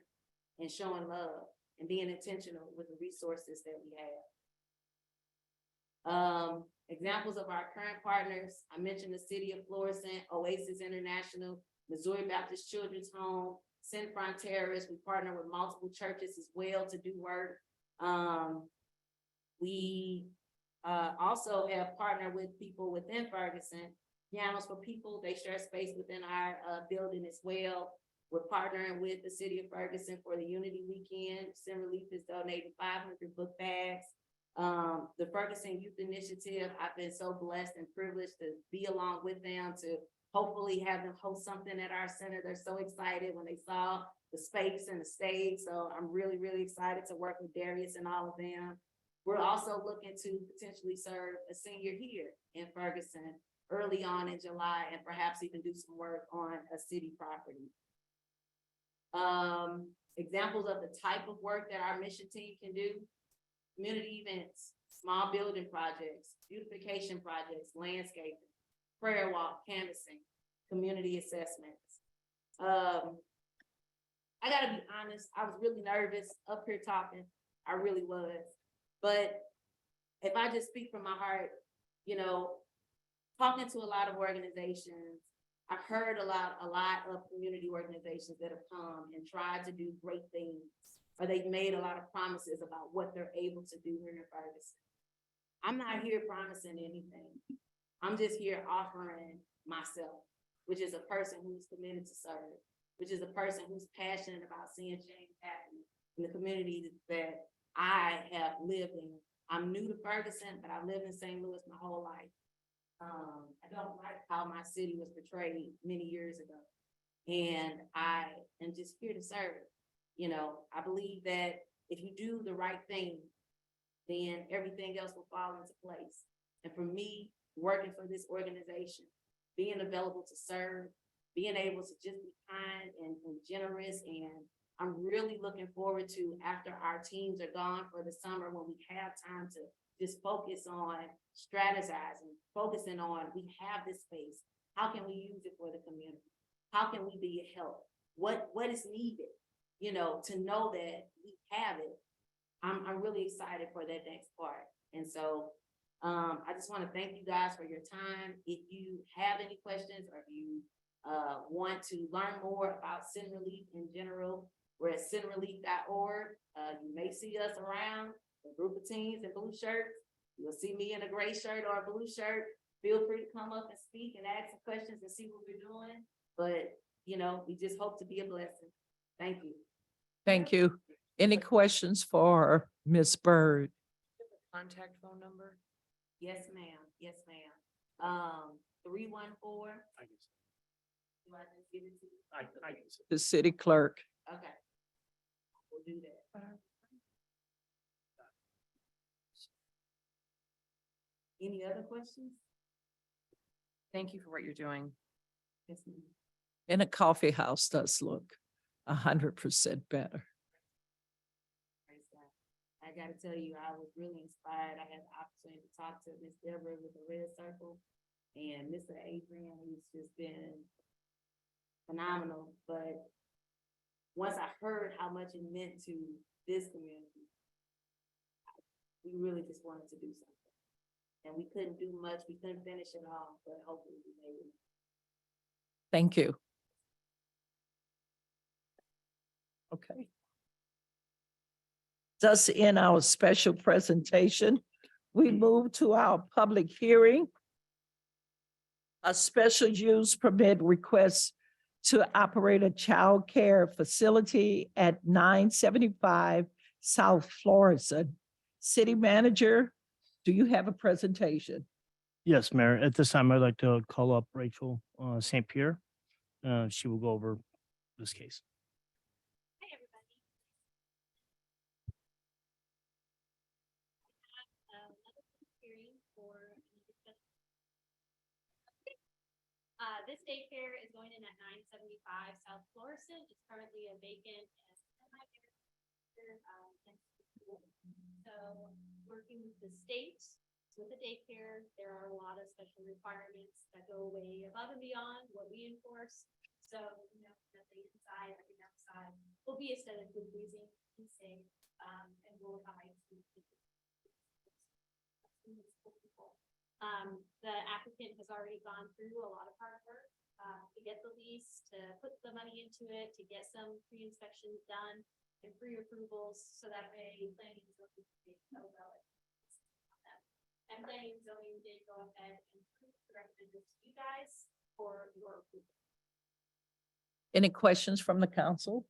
and showing love and being intentional with the resources that we have. Examples of our current partners, I mentioned the city of Florissant, Oasis International, Missouri Baptist Children's Home, Sin Fronteras. We partner with multiple churches as well to do work. We also have partnered with people within Ferguson. Pianos for People, they share space within our building as well. We're partnering with the city of Ferguson for the Unity Weekend. Sin Relief is donating 500 book bags. The Ferguson Youth Initiative, I've been so blessed and privileged to be along with them to hopefully have them host something at our center. They're so excited when they saw the space and the stage. So I'm really, really excited to work with Darius and all of them. We're also looking to potentially serve a senior here in Ferguson early on in July, and perhaps even do some work on a city property. Examples of the type of work that our mission team can do: community events, small building projects, beautification projects, landscaping, prayer walk, canvassing, community assessments. I gotta be honest, I was really nervous up here talking. I really was. But if I just speak from my heart, you know, talking to a lot of organizations, I've heard a lot of community organizations that have come and tried to do great things, or they've made a lot of promises about what they're able to do here in Ferguson. I'm not here promising anything. I'm just here offering myself, which is a person who's committed to serve, which is a person who's passionate about seeing change happen in the community that I have lived in. I'm new to Ferguson, but I've lived in St. Louis my whole life. I don't like how my city was portrayed many years ago. And I am just here to serve. You know, I believe that if you do the right thing, then everything else will fall into place. And for me, working for this organization, being available to serve, being able to just be kind and generous. And I'm really looking forward to, after our teams are gone for the summer, when we have time to just focus on strategizing, focusing on, we have this space. How can we use it for the community? How can we be a help? What is needed, you know, to know that we have it. I'm really excited for that next part. And so I just want to thank you guys for your time. If you have any questions, or if you want to learn more about Sin Relief in general, we're at sinrelief.org. You may see us around, a group of teens in blue shirts. You'll see me in a gray shirt or a blue shirt. Feel free to come up and speak and ask some questions and see what we're doing. But, you know, we just hope to be a blessing. Thank you. Thank you. Any questions for Ms. Bird? Contact phone number? Yes, ma'am. Yes, ma'am. 314. Do I just give it to you? The city clerk. Okay. We'll do that. Any other questions? Thank you for what you're doing. Yes, ma'am. And a coffee house does look 100% better. Praise God. I gotta tell you, I was really inspired. I had the opportunity to talk to Miss Deborah with the Red Circle and Mr. Adrian, who's just been phenomenal. But once I heard how much it meant to this community, we really just wanted to do something. And we couldn't do much. We couldn't finish it all, but hopefully we made it. Thank you. Okay. Thus, in our special presentation, we move to our public hearing. A special use permit request to operate a child care facility at 975 South Florissant. City Manager, do you have a presentation? Yes, Mayor. At this time, I'd like to call up Rachel St. Pierre. She will go over this case. Hi, everybody. Another public hearing for this daycare is going in at 975 South Florissant. It's currently a vacant and so working with the state with the daycare, there are a lot of special requirements that go way above and beyond what we enforce. So, you know, nothing inside, everything outside will be aesthetically pleasing and safe, and will abide to people. The applicant has already gone through a lot of hard work to get the lease, to put the money into it, to get some pre-inspections done and pre-approvals, so that way planning and zoning can go well. And planning and zoning did go ahead and recommend this to you guys for your approval. Any questions from the council?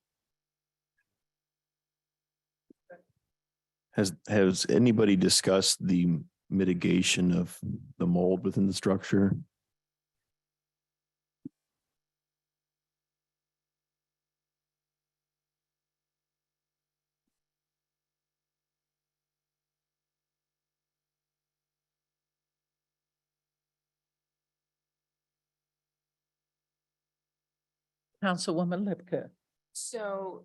Has anybody discussed the mitigation of the mold within the structure? Councilwoman Lipka. So,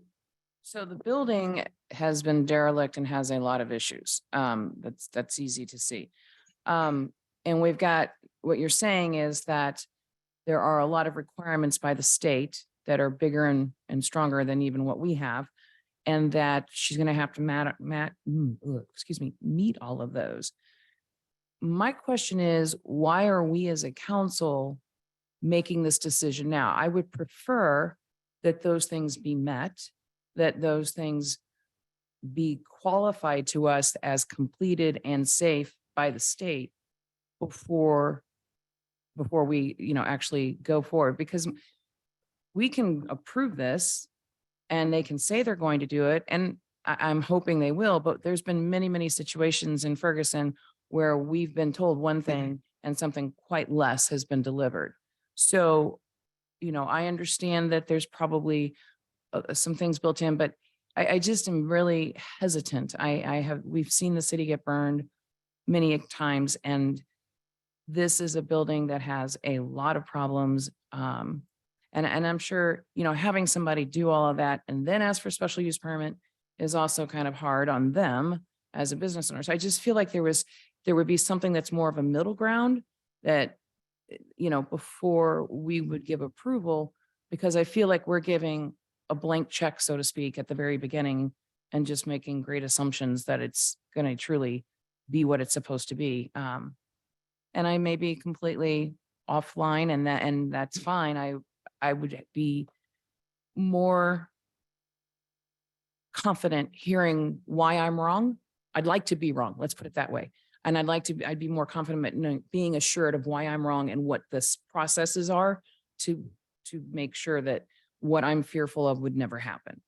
so the building has been derelict and has a lot of issues. That's easy to see. And we've got, what you're saying is that there are a lot of requirements by the state that are bigger and stronger than even what we have. And that she's gonna have to meet all of those. My question is, why are we as a council making this decision now? I would prefer that those things be met, that those things be qualified to us as completed and safe by the state before we, actually go forward, because we can approve this and they can say they're going to do it. And I'm hoping they will, but there's been many, many situations in Ferguson where we've been told one thing and something quite less has been delivered. So, I understand that there's probably some things built in, but I just am really hesitant. We've seen the city get burned many times, and this is a building that has a lot of problems. And I'm sure, having somebody do all of that and then ask for special use permit is also kind of hard on them as a business owner. So I just feel like there would be something that's more of a middle ground that, before we would give approval, because I feel like we're giving a blank check, so to speak, at the very beginning and just making great assumptions that it's going to truly be what it's supposed to be. And I may be completely offline, and that's fine. I would be more confident hearing why I'm wrong. I'd like to be wrong. Let's put it that way. And I'd be more confident in being assured of why I'm wrong and what this processes are to make sure that what I'm fearful of would never happen.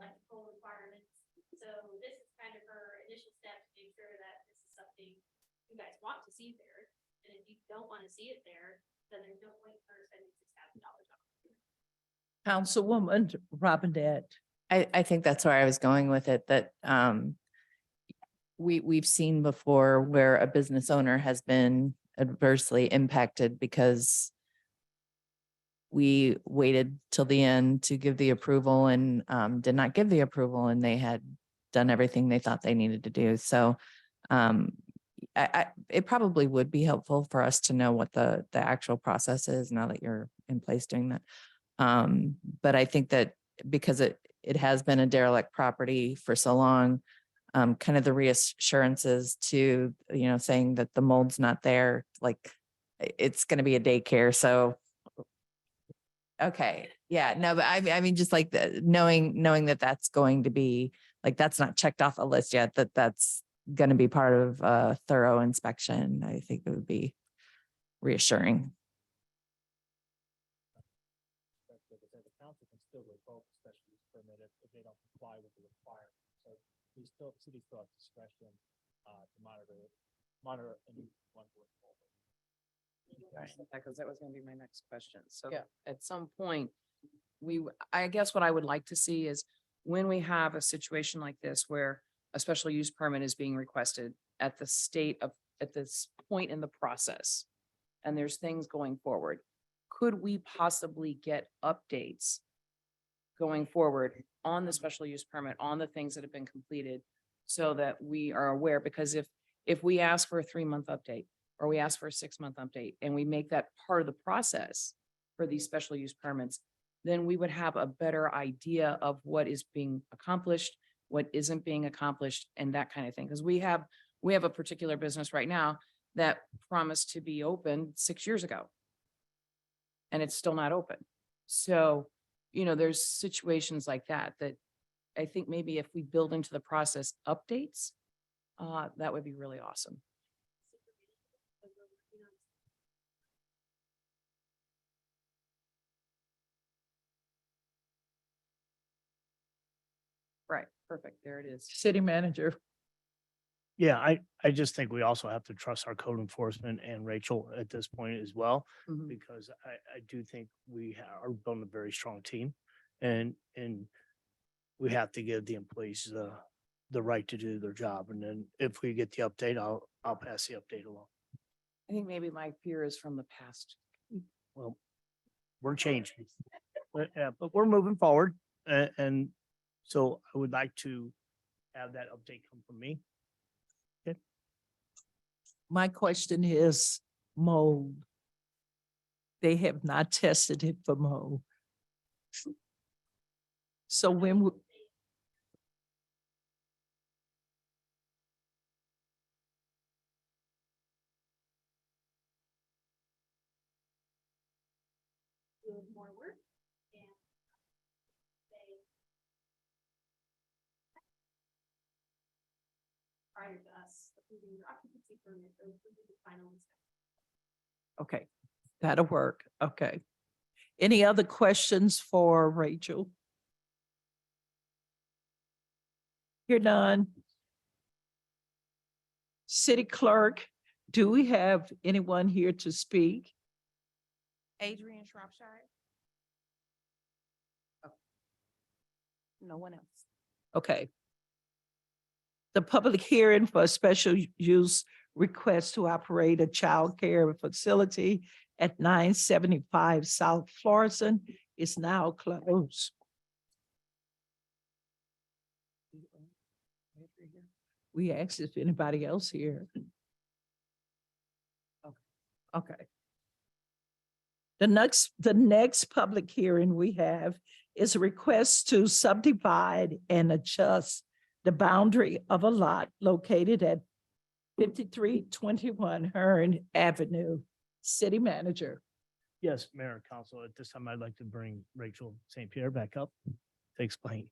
Electrical requirements. So this is kind of her initial step to make sure that this is something you guys want to see there. And if you don't want to see it there, then there's no point for spending $6,000 on it. Councilwoman Robinette. I think that's where I was going with it, that we've seen before where a business owner has been adversely impacted because we waited till the end to give the approval and did not give the approval, and they had done everything they thought they needed to do. So it probably would be helpful for us to know what the actual process is now that you're in place doing that. But I think that because it has been a derelict property for so long, kind of the reassurances to, saying that the mold's not there, like it's going to be a daycare. So, okay. Yeah, no, but I mean, just like knowing that that's going to be like, that's not checked off a list yet, that's going to be part of a thorough inspection. I think it would be reassuring. The council can still revoke a special use permit if they don't comply with the requirement. So we still, city still have discretion to monitor anyone going forward. Because that was going to be my next question. So at some point, I guess what I would like to see is when we have a situation like this where a special use permit is being requested at this point in the process, and there's things going forward, could we possibly get updates going forward on the special use permit, on the things that have been completed, so that we are aware? Because if we ask for a 3-month update, or we ask for a 6-month update, and we make that part of the process for these special use permits, then we would have a better idea of what is being accomplished, what isn't being accomplished, and that kind of thing. Because we have a particular business right now that promised to be open 6 years ago, and it's still not open. So, there's situations like that I think maybe if we build into the process updates, that would be really awesome. Perfect. There it is. City manager. Yeah, I just think we also have to trust our code enforcement and Rachel at this point as well, Mhm. because I do think we are building a very strong team. And we have to give the employees the right to do their job. And then if we get the update, I'll pass the update along. I think maybe my fear is from the past. Well, we're changing. But we're moving forward. And so I would like to have that update come from me. My question is mold. They have not tested it for mold. So when, Do more work and they prior to us approving your occupancy permit or approving the final inspection. okay, that'll work. Okay. Any other questions for Rachel? You're done. City clerk, do we have anyone here to speak? Adrian Shropshire? Oh. No one else. Okay. The public hearing for a special use request to operate a child care facility at 975 South Florissant is now closed. We asked if anybody else here. Okay. The next public hearing we have is a request to subdivide and adjust the boundary of a lot located at 5321 Hearn Avenue. City manager. Yes, Mayor and Council, at this time, I'd like to bring Rachel St. Pierre back up to explain.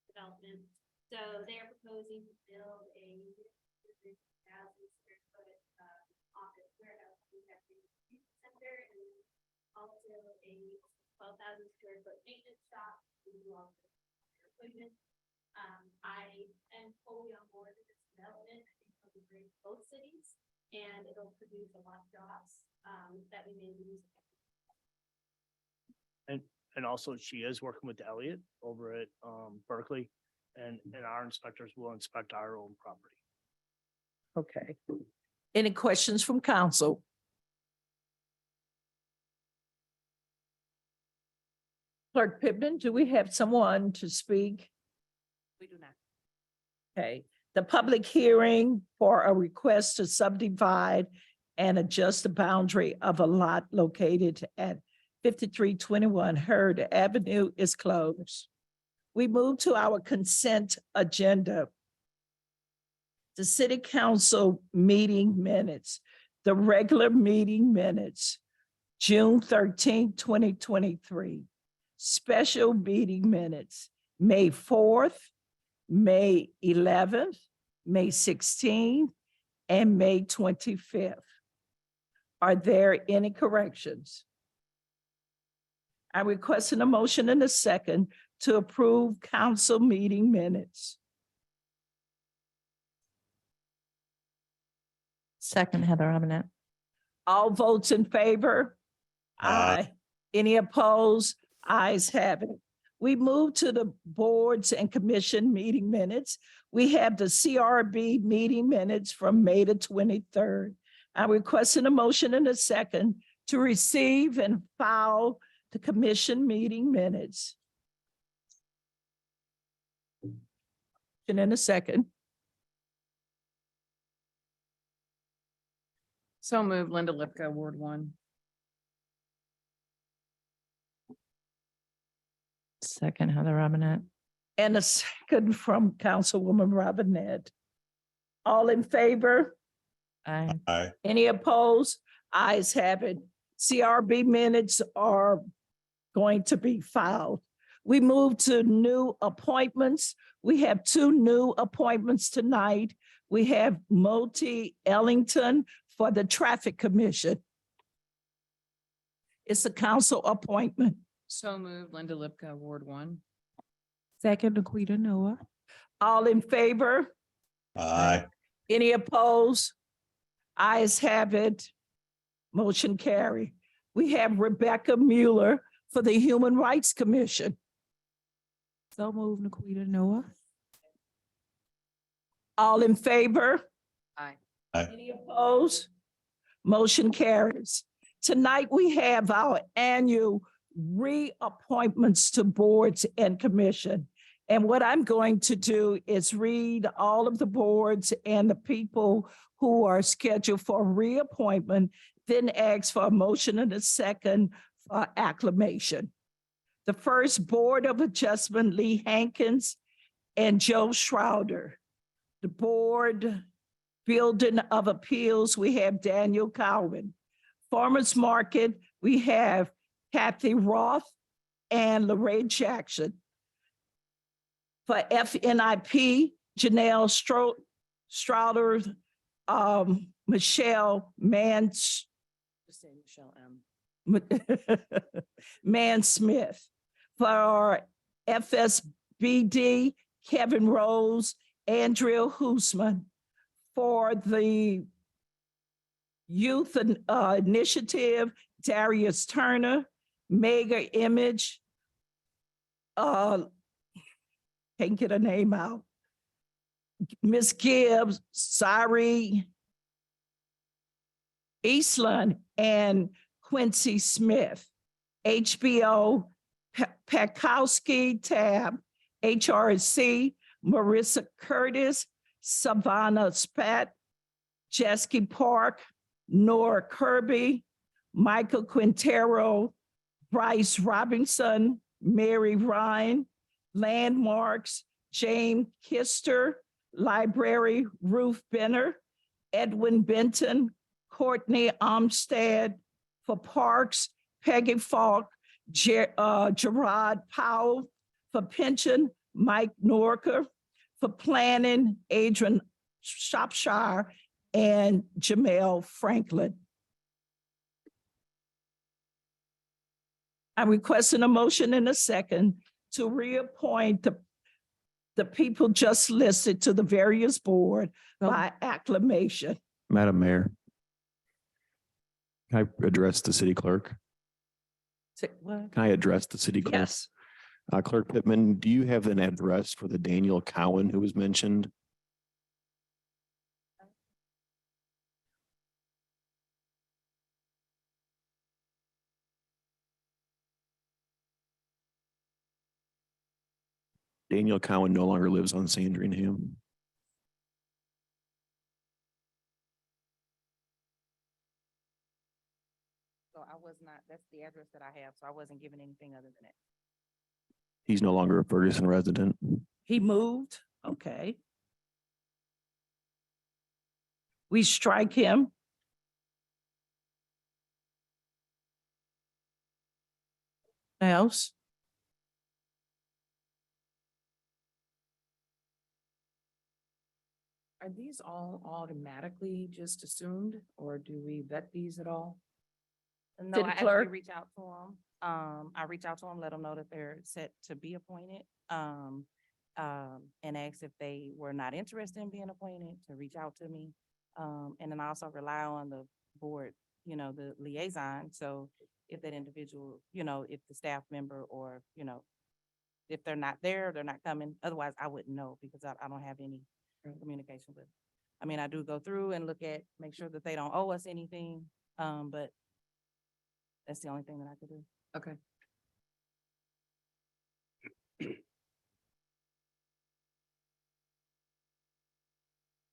Development. So they're proposing to build a 3,000 square foot office warehouse manufacturing center and also a 12,000 square foot maintenance shop to do all the equipment. I am fully on board with this development. I think it'll be great for both cities and it'll produce a lot of jobs that we may lose. And also she is working with Elliot over at Berkeley, and our inspectors will inspect our own property. Okay. Any questions from council? Clerk Pittman, do we have someone to speak? We do not. Okay, the public hearing for a request to subdivide and adjust the boundary of a lot located at 5321 Heard Avenue is closed. We move to our consent agenda. The city council meeting minutes, the regular meeting minutes, June 13, 2023. Special meeting minutes, May 4th, May 11th, May 16th, and May 25th. Are there any corrections? I request a motion and a second to approve council meeting minutes. Second, Heather Robinette. All votes in favor? Aye. Any opposed? Ayes have it. We move to the boards and commission meeting minutes. We have the CRB meeting minutes from May the 23rd. I request a motion and a second to receive and file the commission meeting minutes. And in a second. So moved, Linda Lipka, Ward 1. Second, Heather Robinette. And a second from Councilwoman Robinette. All in favor? Aye. Aye. Any opposed? Ayes have it. CRB minutes are going to be filed. We move to new appointments. We have two new appointments tonight. We have Moti Ellington for the Traffic Commission. It's a council appointment. So moved, Linda Lipka, Ward 1. Second, Aquita Noah. All in favor? Aye. Any opposed? Ayes have it. Motion carry. We have Rebecca Mueller for the Human Rights Commission. So move, Aquita Noah. All in favor? Aye. Any opposed? Motion carries. Tonight, we have our annual reappointments to boards and commission. And what I'm going to do is read all of the boards and the people who are scheduled for reappointment, then ask for a motion and a second for acclamation. The first Board of Adjustment, Lee Hankins and Joe Schrouder. The Board Building of Appeals, we have Daniel Cowan. Farmers Market, we have Kathy Roth and Lorraine Jackson. For FNIP, Janelle Strouder, Michelle Just say Michelle M. Man Smith. For FSBD, Kevin Rose, Andrea Hoosman. For the Youth Initiative, Darius Turner, Mega Image, can't get a name out. Miss Gibbs, Sari Eastland, and Quincy Smith. HBO, Pekowski Tab, HRC, Marissa Curtis, Savannah Spat, Jesky Park, Nora Kirby, Michael Quintero, Bryce Robinson, Mary Ryan, Landmarks, James Kister, Library, Ruth Benner, Edwin Benton, Courtney Armstead. For Parks, Peggy Falk, Gerard Powell. For Pension, Mike Norker. For Planning, Adrian Shropshire and Jamel Franklin. I'm requesting a motion in a second to reappoint the people just listed to the various board by acclamation. Madam Mayor, can I address the city clerk? What? Can I address the city clerk? Yes, Clerk Pittman, do you have an address for the Daniel Cowan who was mentioned? Daniel Cowan no longer lives on Sandringham. So I was not, that's the address that I have, so I wasn't given anything other than that. He's no longer a Ferguson resident. he moved. Okay. We strike him. Else? Are these all automatically just assumed, or do we vet these at all? No, City I actually clerk? reach out to them. I reach out to them, let them know that they're set to be appointed. And ask if they were not interested in being appointed to reach out to me. And then I also rely on the board, you know, the liaison. So if that individual, you know, if the staff member or, you know, if they're not there, they're not coming. Otherwise, I wouldn't know because I don't have any communication with. I mean, I do go through and look at, make sure that they don't owe us anything. But that's the only thing that I could do. Okay.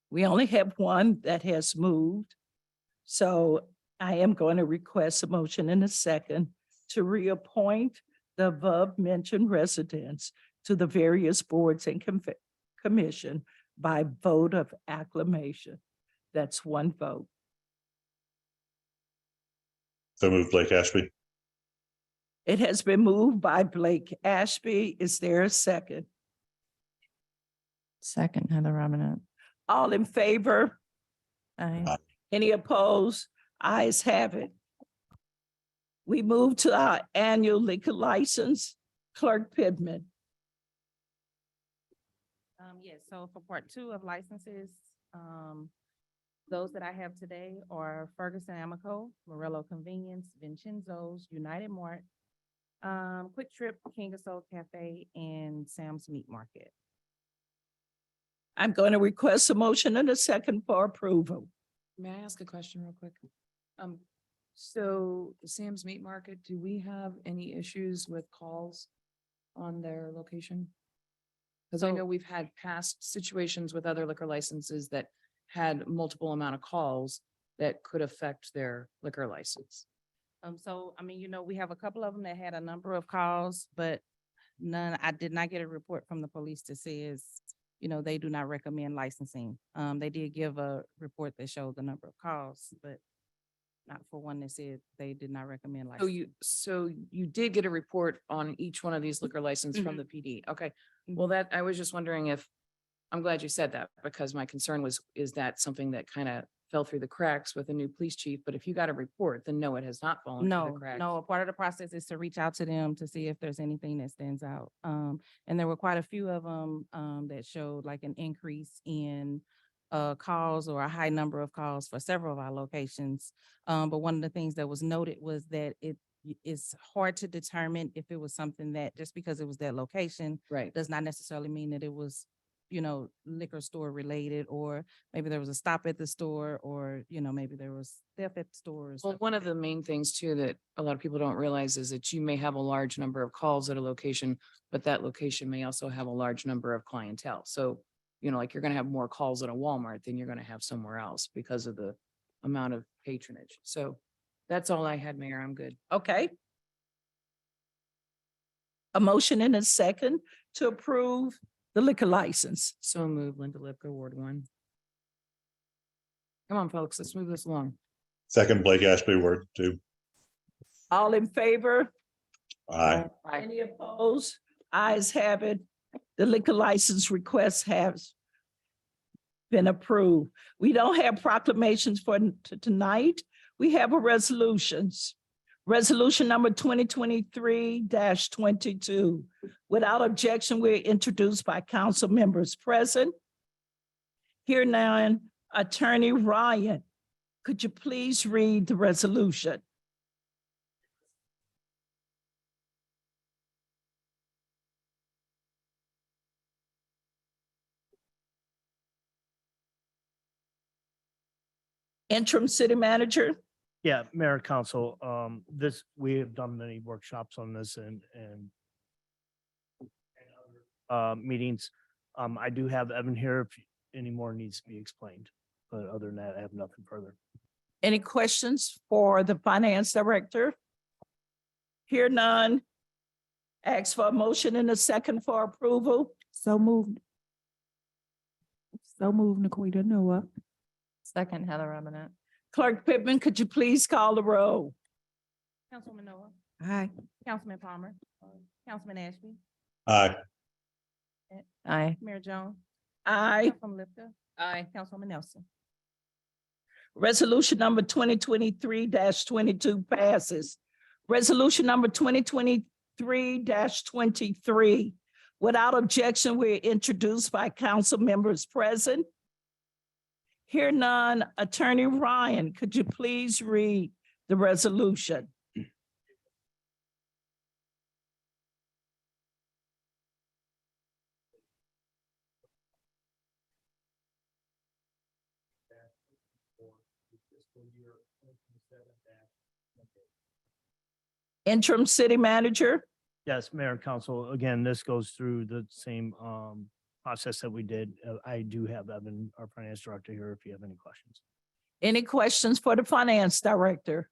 We only have one that has moved. So I am going to request a motion in a second to reappoint the above mentioned residents to the various boards and commission by vote of acclamation. That's one vote. So moved, Blake Ashby. It has been moved by Blake Ashby. Is there a second? Second, Heather Robinette. All in favor? Aye. Any opposed? Ayes have it. We move to our annual liquor license. Clerk Pittman. Yes, so for part two of licenses, those that I have today are Ferguson Amico, Morello Convenience, Vincenzo's, United Mart, Quick Trip, King of Soul Cafe, and Sam's Meat Market. I'm going to request a motion and a second for approval. May I ask a question real quick? So the Sam's Meat Market, do we have any issues with calls on their location? Because I So- know we've had past situations with other liquor licenses that had multiple amount of calls that could affect their liquor license. So, I mean, we have a couple of them that had a number of calls, but none, I did not get a report from the police that says, they do not recommend licensing. They did give a report that showed the number of calls, but not for one that said they did not recommend licensing. So you did get a report on each one of these liquor license from the PD. Okay. Well, I was just wondering if, I'm glad you said that because my concern was, is that something that kind of fell through the cracks with a new police chief? But if you got a report, then no, it has not fallen through the No, cracks. no, a part of the process is to reach out to them to see if there's anything that stands out. And there were quite a few of them that showed like an increase in calls or a high number of calls for several of our locations. But one of the things that was noted was that it's hard to determine if it was something that just because it was that location Right. does not necessarily mean that it was, liquor store related, or maybe there was a stop at the store, or, maybe there was theft at the store. or Well, stuff one like of the main things too that a lot of people don't realize is that you may have a large number of calls at a location, but that location may also have a large number of clientele. So, like you're gonna have more calls at a Walmart than you're gonna have somewhere else because of the amount of patronage. So that's all I had, Mayor. I'm good. Okay. A motion and a second to approve the liquor license. So move Linda Lipka, Ward 1. Come on, folks, let's move this along. Second, Blake Ashby, Ward 2. All in favor? Aye. Aye. Any opposed? Ayes have it. The liquor license request has been approved. We don't have proclamations for tonight. We have a resolutions. Resolution number 2023-22. Without objection, we're introduced by council members present. Here now, Attorney Ryan, could you please read the resolution? Interim City Manager? Yeah, Mayor, Council, we have done many workshops on this and meetings. I do have Evan here if any more needs to be explained, but other than that, I have nothing further. Any questions for the Finance Director? Hear none. Ask for a motion and a second for approval. So moved. So moved, Naquita Noah. Second, Heather Robinette. Clerk Pittman, could you please call the roll? Councilwoman Noah, Aye. Councilman Palmer, Councilman Ashby, Aye. Aye. Mayor Jones, Aye. Councilwoman Lipka, Aye. Councilwoman Nelson. Resolution number 2023-22 passes. Resolution number 2023-23. Without objection, we're introduced by council members present. Hear none. Attorney Ryan, could you please read the resolution? Interim City Manager? Yes, Mayor and Council, again, this goes through the same process that we did. I do have Evan, our Finance Director, here if you have any questions. Any questions for the Finance Director?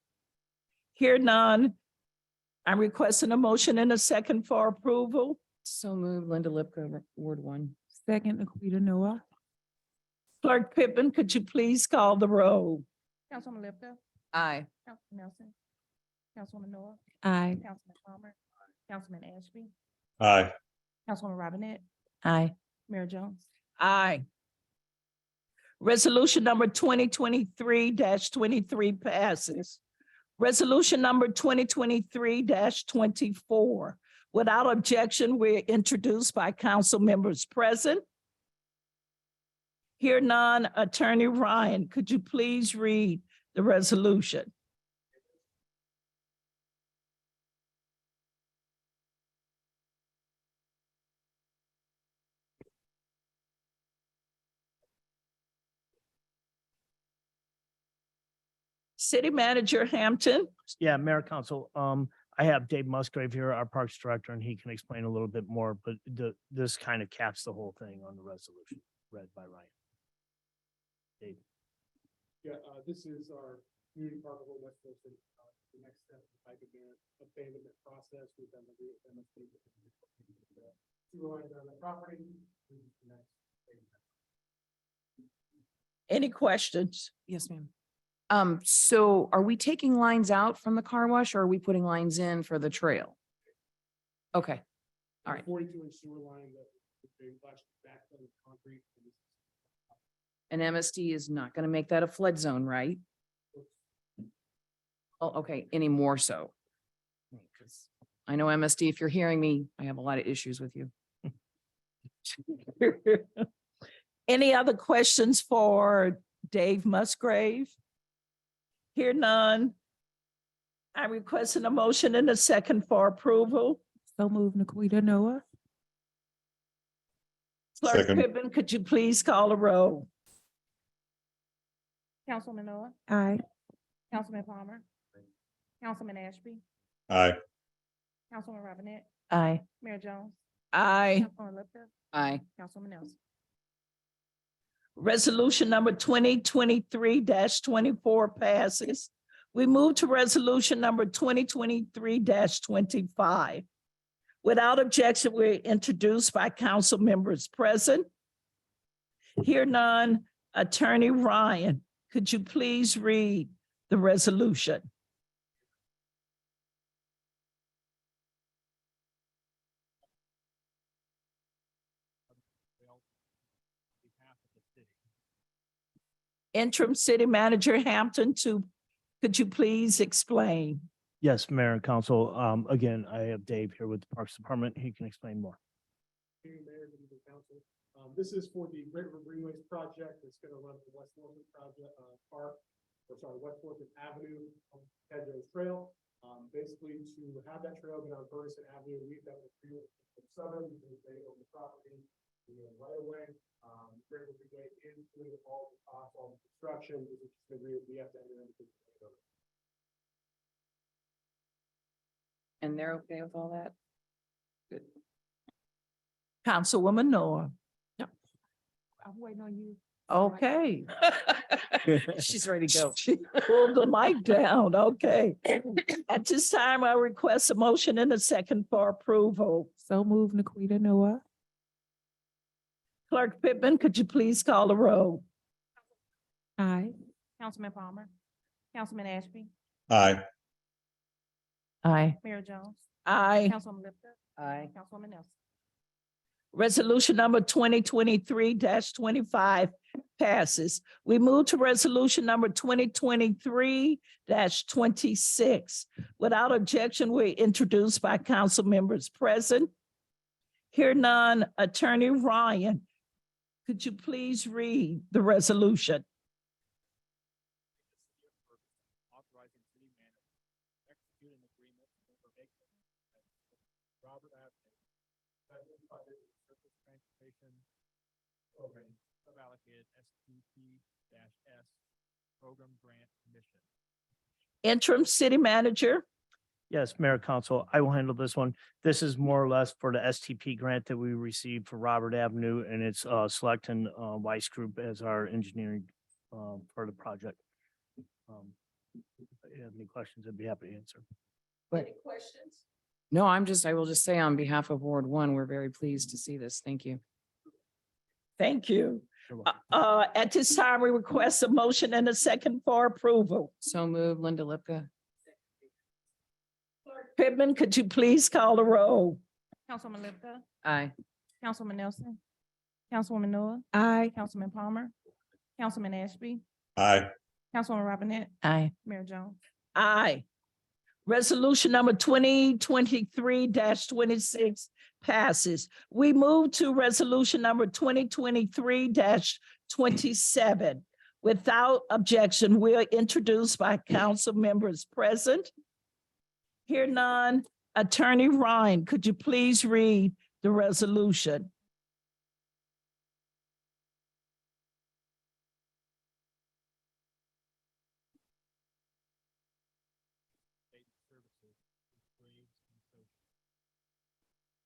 Hear none. I'm requesting a motion and a second for approval. So move Linda Lipka, Ward 1. Second, Naquita Noah. Clerk Pittman, could you please call the roll? Councilwoman Lipka, Aye. Councilman Nelson, Councilwoman Noah, Aye. Councilman Palmer, Councilman Ashby, Aye. Councilwoman Robinette, Aye. Mayor Jones. Aye. Resolution number 2023-23 passes. Resolution number 2023-24. Without objection, we're introduced by council members present. Hear none, Attorney Ryan, could you please read the resolution? City Manager Hampton. Yeah, Mayor Council, I have Dave Musgrave here, our Parks Director, and he can explain a little bit more, but this kind of caps the whole thing on the resolution read by Ryan. Dave. Yeah, this is our community park of West Ferguson. The next step, if I could abandonment process, we've done the MSP. Sewer lines on the property. Any questions? Yes, ma'am. So are we taking lines out from the car wash or are we putting lines in for the trail? Okay, all right. 42-inch sewer line that they flashed back on the concrete. And MSD is not gonna make that a flood zone, right? Oh, okay, any more so. 'Cause I know MSD, if you're hearing me, I have a lot of issues with you. Any other questions for Dave Musgrave? Hear none. I request a motion and a second for approval. So moved, Naquita Noah. Clerk Second. Pittman, could you please call a roll? Councilman Noah, Aye. Councilman Palmer, Councilman Ashby, Aye. Councilman Robinette, Aye. Mayor Jones, Aye. Councilman Lipka, Aye. Councilman Nelson. Resolution number 2023-24 passes. We move to resolution number 2023-25. Without objection, we're introduced by council members present. Hear none, Attorney Ryan, could you please read the resolution? Interim City Manager Hampton, could you please explain? Yes, Mayor and Council, again, I have Dave here with the Parks Department. He can explain more. Mayor, good evening, council. This is for the Great River Greenways project. It's going to run the West Warren West Warren Avenue, Hedgerow Trail. Basically to have that trail get on Ferguson Avenue, we've got the southern, they own the property, right away. Great River Gateway is doing all the costs, all the construction, we have to enter into. And they're okay with all that? Good. Councilwoman Noah. I'm waiting on you. Okay. She's ready to go. She pulled the mic down. Okay. At this time, I request a motion and a second for approval. So moved, Naquita Noah. Clerk Pittman, could you please call the roll? Aye. Councilman Palmer, Councilman Ashby, Aye. Aye. Mayor Jones, Aye. Councilman Lipka, Aye. Councilwoman Nelson. Resolution number 2023-25 passes. We move to resolution number 2023-26. Without objection, we're introduced by council members present. Hear none, Attorney Ryan, could you please read the resolution? Authorizing city manager execute an agreement for Robert Avenue, federally funded surface transportation program, suballocated STP-S program grant commission. Interim City Manager. Yes, Mayor Council, I will handle this one. This is more or less for the STP grant that we received for Robert Avenue, and it's selecting Weiss Group as our engineering for the project. If you have any questions, I'd be happy to answer. Any questions? No, I will just say on behalf of Ward 1, we're very pleased to see this. Thank you. Thank you. You're welcome. At this time, we request a motion and a second for approval. So move, Linda Lipka. Pittman, could you please call the roll? Councilman Lipka, Aye. Councilman Nelson, Councilwoman Noah, Aye. Councilman Palmer, Councilman Ashby, Aye. Councilwoman Robinette, Aye. Mayor Jones. Aye. Resolution number 2023-26 passes. We move to resolution number 2023-27. Without objection, we are introduced by council members present. Hear none. Attorney Ryan, could you please read the resolution?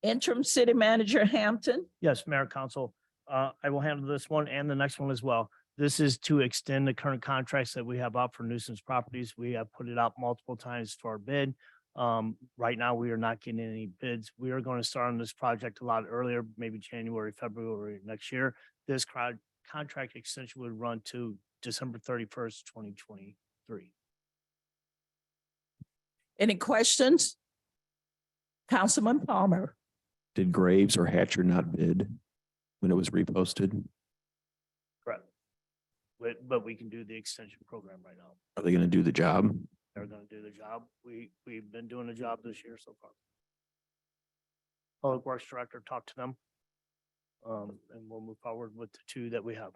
Interim City Manager Hampton. Yes, Mayor Council, I will handle this one and the next one as well. This is to extend the current contracts that we have out for nuisance properties. We have put it out multiple times for our bid. Right now, we are not getting any bids. We are going to start on this project a lot earlier, maybe January, February next year. This contract extension would run to December 31st, 2023. Any questions? Councilman Palmer. Did Graves or Hatcher not bid when it was reposted? Correct. But we can do the extension program right now. Are they going to do the job? They're going to do the job. We've been doing the job this year so far. Public Works Director talked to them. And we'll move forward with the two that we have.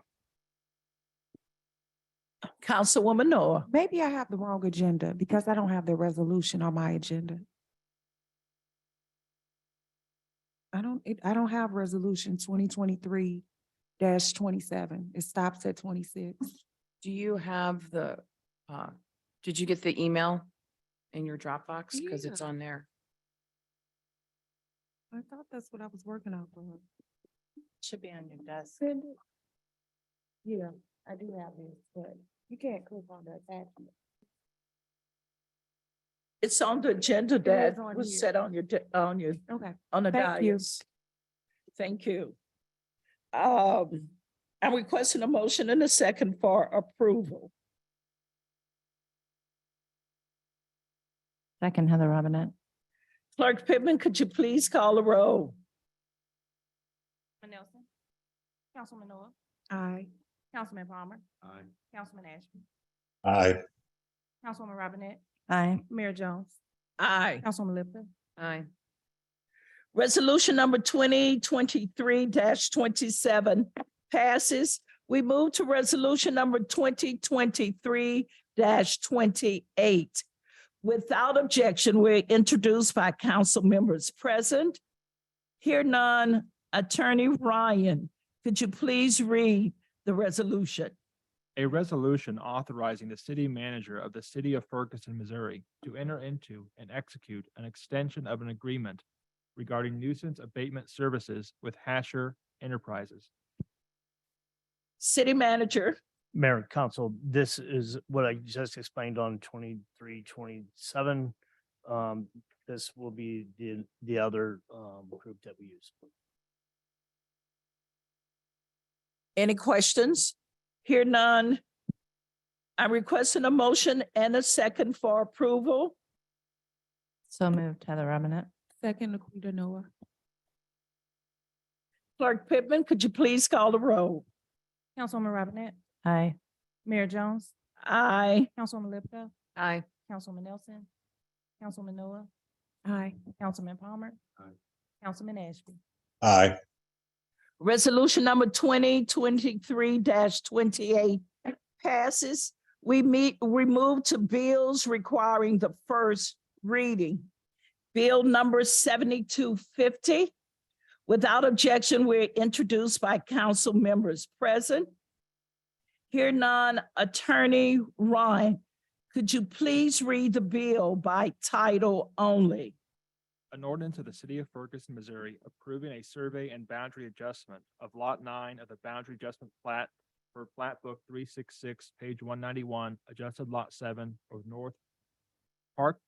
Councilwoman Noah. Maybe I have the wrong agenda because I don't have the resolution on my agenda. I don't have resolution 2023-27. It stops at 26. Do you have the, did you get the email in your Dropbox? Because it's Yeah. on there. I thought that's what I was working on for. Should be on your desk. Send it. Yeah, I do have this, but you can't click on the attachment. It's on the agenda that is on was here. set on your, Okay. on the Thank you. dais. Thank you. I'm requesting a motion and a second for approval. Second, Heather Robinette. Clerk Pittman, could you please call the roll? Nelson, Councilman Noah, Aye. Councilman Palmer, Aye. Councilman Ashby, Aye. Councilwoman Robinette, Aye. Mayor Jones, Aye. Councilwoman Lipton, Aye. Resolution number 2023-27 passes. We move to resolution number 2023-28. Without objection, we're introduced by council members present. Hear none. Attorney Ryan, could you please read the resolution? A resolution authorizing the city manager of the city of Ferguson, Missouri to enter into and execute an extension of an agreement regarding nuisance abatement services with Hasher Enterprises. City Manager. Mayor, Council, this is what I just explained on 23-27. This will be the other group that we use. Any questions? Hear none. I'm requesting a motion and a second for approval. So moved, Heather Robinette. Second, Laquita Noah. Clerk Pittman, could you please call the roll? Councilwoman Robinette, Aye. Mayor Jones, Aye. Councilwoman Lipton, Aye. Councilwoman Nelson, Councilman Noah, Aye. Councilman Palmer, Aye. Councilman Ashby, Aye. Resolution number 2023-28 passes. We move to bills requiring the first reading. Bill number 7250. Without objection, we're introduced by council members present. Hear none. Attorney Ryan, could you please read the bill by title only? An ordinance of the city of Ferguson, Missouri, approving a survey and boundary adjustment of Lot 9 of the boundary adjustment plat for Plat Book 366, page 191, adjusted Lot 7 of North Park,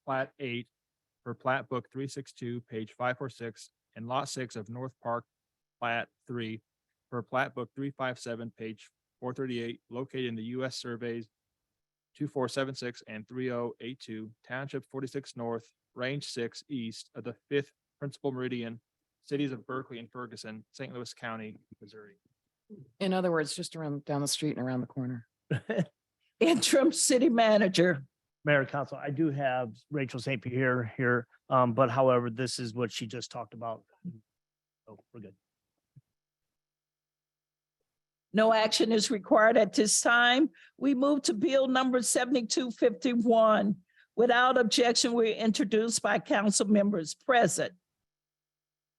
Plat 8 for Plat Book 362, page 546, and Lot 6 of North Park, Plat 3 for Plat Book 357, page 438, located in the U.S. Surveys 2476 and 3082, Township 46 North, Range 6 east of the 5th Principal Meridian cities of Berkeley and Ferguson, St. Louis County, Missouri. In other words, just around, down the street and around the corner. Interim city manager. Mayor, Council, I do have Rachel St. Pierre here, but however, this is what she just talked about. So we're good. No action is required at this time. We move to bill number 7251. Without objection, we're introduced by council members present.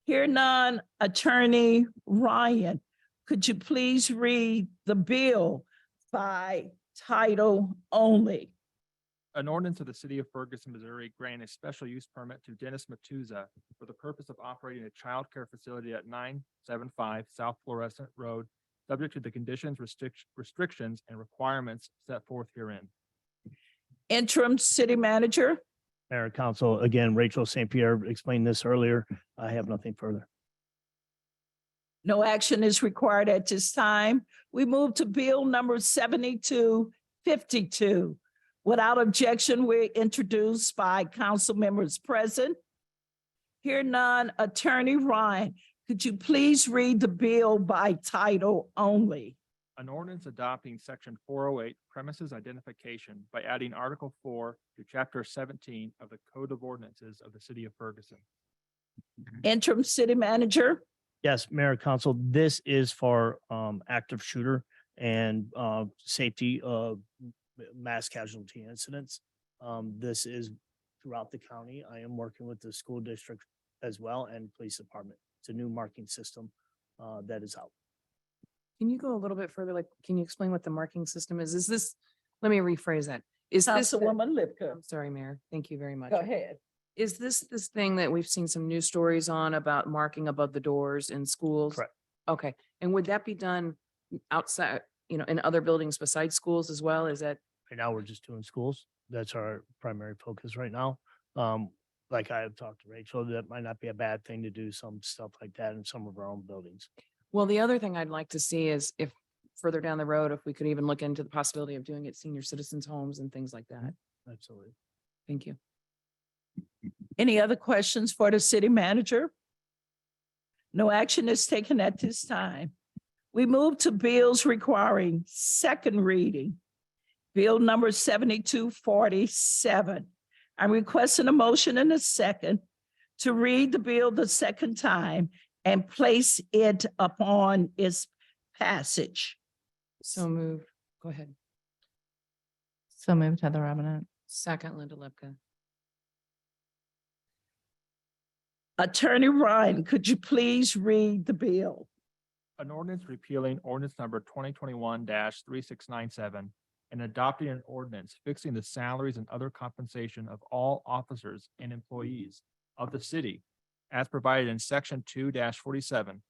Hear none, Attorney Ryan, could you please read the bill by title only? An ordinance of the city of Ferguson, Missouri, granting a special use permit to Dennis Matuza for the purpose of operating a child care facility at 975 South Fluorescent Road, subject to the conditions, restrictions, and requirements set forth herein. Interim city manager. Mayor, Council, again, Rachel St. Pierre explained this earlier. I have nothing further. No action is required at this time. We move to bill number 7252. Without objection, we're introduced by council members present. Hear none, Attorney Ryan, could you please read the bill by title only? An ordinance adopting section 408 premises identification by adding article 4 to chapter 17 of the Code of Ordinances of the city of Ferguson. Interim city manager. Yes, Mayor, Council, this is for active shooter and safety of mass casualty incidents. This is throughout the county. I am working with the school district as well and police department. It's a new marking system that is out. Can you go a little bit further? Like, can you explain what the marking system is? Is this, let me rephrase that. Is this, Councilwoman Lipka. I'm sorry, Mayor. Thank you very much. Go ahead. Is this thing that we've seen some news stories on about marking above the doors in schools? Correct. Okay. And would that be done outside, in other buildings besides schools as well? Is that? Right now, we're just doing schools. That's our primary focus right now. Like I have talked to Rachel, that might not be a bad thing to do some stuff like that in some of our own buildings. Well, the other thing I'd like to see is if further down the road, if we could even look into the possibility of doing it senior citizens' homes and things like that. Absolutely. Thank you. Any other questions for the city manager? No action is taken at this time. We move to bills requiring second reading. Bill number 7247. I'm requesting a motion and a second to read the bill the second time and place it upon its passage. So moved. Go ahead. So moved, Heather Robinette. Second, Linda Lepka. Attorney Ryan, could you please read the bill? An ordinance repealing ordinance number 2021-3697 and adopting an ordinance fixing the salaries and other compensation of all officers and employees of the city as provided in section 2-47,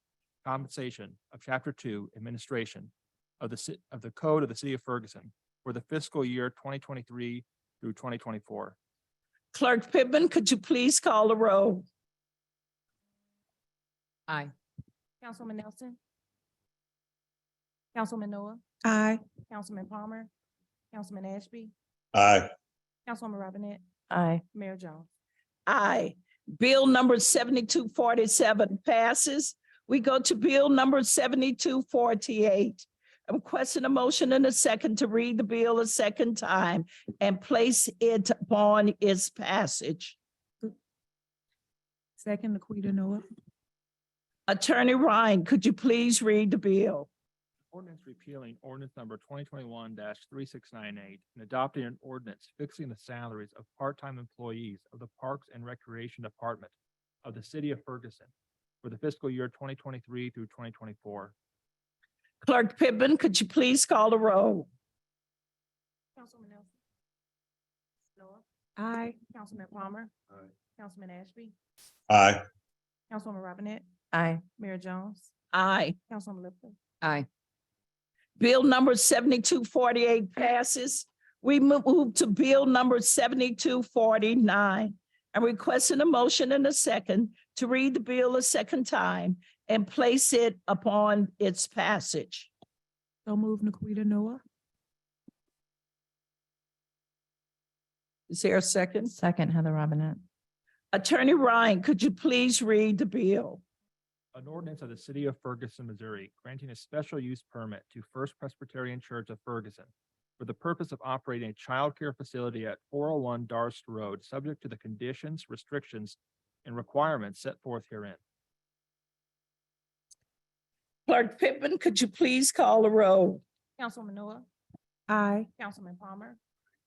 compensation of chapter 2, administration of the Code of the City of Ferguson for the fiscal year 2023 through 2024. Clerk Pittman, could you please call the roll? Aye. Councilman Nelson. Councilman Noah. Aye. Councilman Palmer. Councilman Ashby. Aye. Councilwoman Robinette. Aye. Mayor Jones. Aye. Bill number 7247 passes. We go to bill number 7248. I'm requesting a motion and a second to read the bill a second time and place it upon its passage. Second, Laquita Noah. Attorney Ryan, could you please read the bill? Ordinance repealing ordinance number 2021-3698 and adopting an ordinance fixing the salaries of part-time employees of the Parks and Recreation Department of the City of Ferguson for the fiscal year 2023 through 2024. Clerk Pittman, could you please call the roll? Councilman Nelson. Noah. Aye. Councilman Palmer. Aye. Councilman Ashby. Aye. Councilwoman Robinette. Aye. Mayor Jones. Aye. Councilwoman Lipton. Aye. Bill number 7248 passes. We move to bill number 7249. I'm requesting a motion and a second to read the bill a second time and place it upon its passage. So move, Laquita Noah. Is there a second? Second, Heather Robinette. Attorney Ryan, could you please read the bill? An ordinance of the city of Ferguson, Missouri, granting a special use permit to First Presbyterian Church of Ferguson for the purpose of operating a child care facility at 401 Darst Road, subject to the conditions, restrictions, and requirements set forth herein. Clerk Pittman, could you please call the roll? Councilwoman Noah, Aye. Councilman Palmer,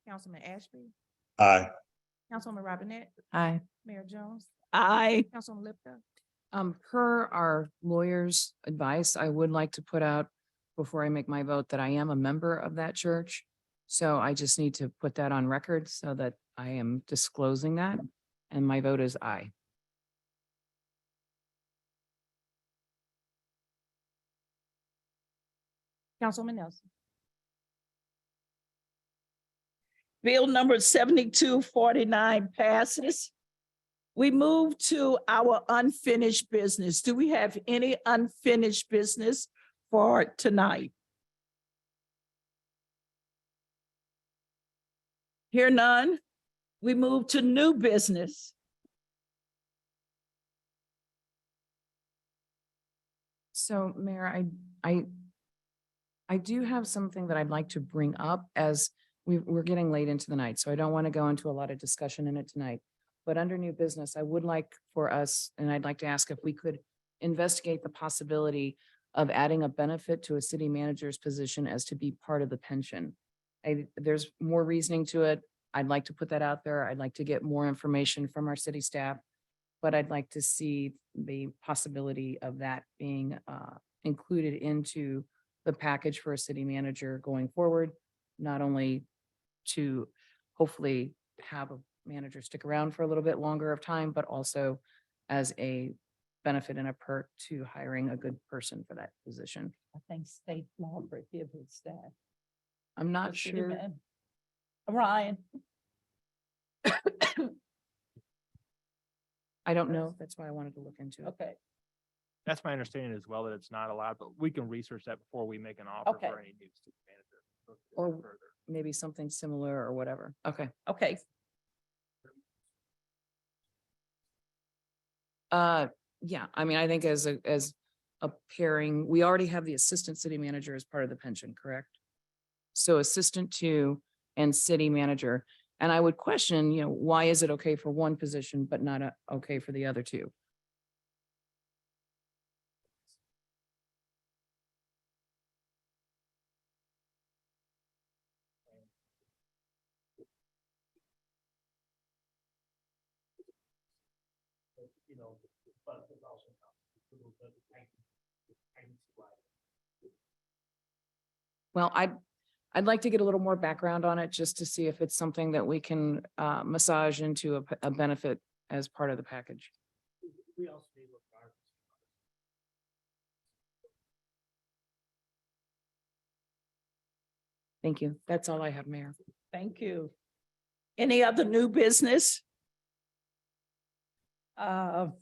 Councilman Ashby, Aye. Councilwoman Robinette, Aye. Mayor Jones, Aye. Councilwoman Lipka. Per our lawyer's advice, I would like to put out before I make my vote that I am a member of that church. So I just need to put that on record so that I am disclosing that, and my vote is aye. Councilwoman Nelson. Bill number 7249 passes. We move to our unfinished business. Do we have any unfinished business for tonight? Hear none. We move to new business. So Mayor, I do have something that I'd like to bring up as we're getting late into the night, so I don't want to go into a lot of discussion in it tonight. But under new business, I would like for us, and I'd like to ask if we could investigate the possibility of adding a benefit to a city manager's position as to be part of the pension. There's more reasoning to it. I'd like to put that out there. I'd like to get more information from our city staff, but I'd like to see the possibility of that being included into the package for a city manager going forward, not only to hopefully have a manager stick around for a little bit longer of time, but also as a benefit and a perk to hiring a good person for that position. I think state law prohibits that. I'm not The city sure. man- Ryan, I don't know. That's why I wanted to look into it. okay, That's my understanding as well, that it's not allowed, but we can research that before we make an offer Okay. for any new city manager. Look at it Or- further. Maybe something similar or whatever. Okay. okay. Yeah, I mean, I think as a pairing, we already have the assistant city manager as part of the pension, correct? So assistant to and city manager. And I would question, why is it okay for one position, but not okay for the other two? Well, I'd like to get a little more background on it just to see if it's something that we can massage into a benefit as part of the package. We also need to look at our. Thank you. That's all I have, Mayor. Thank you. Any other new business? Number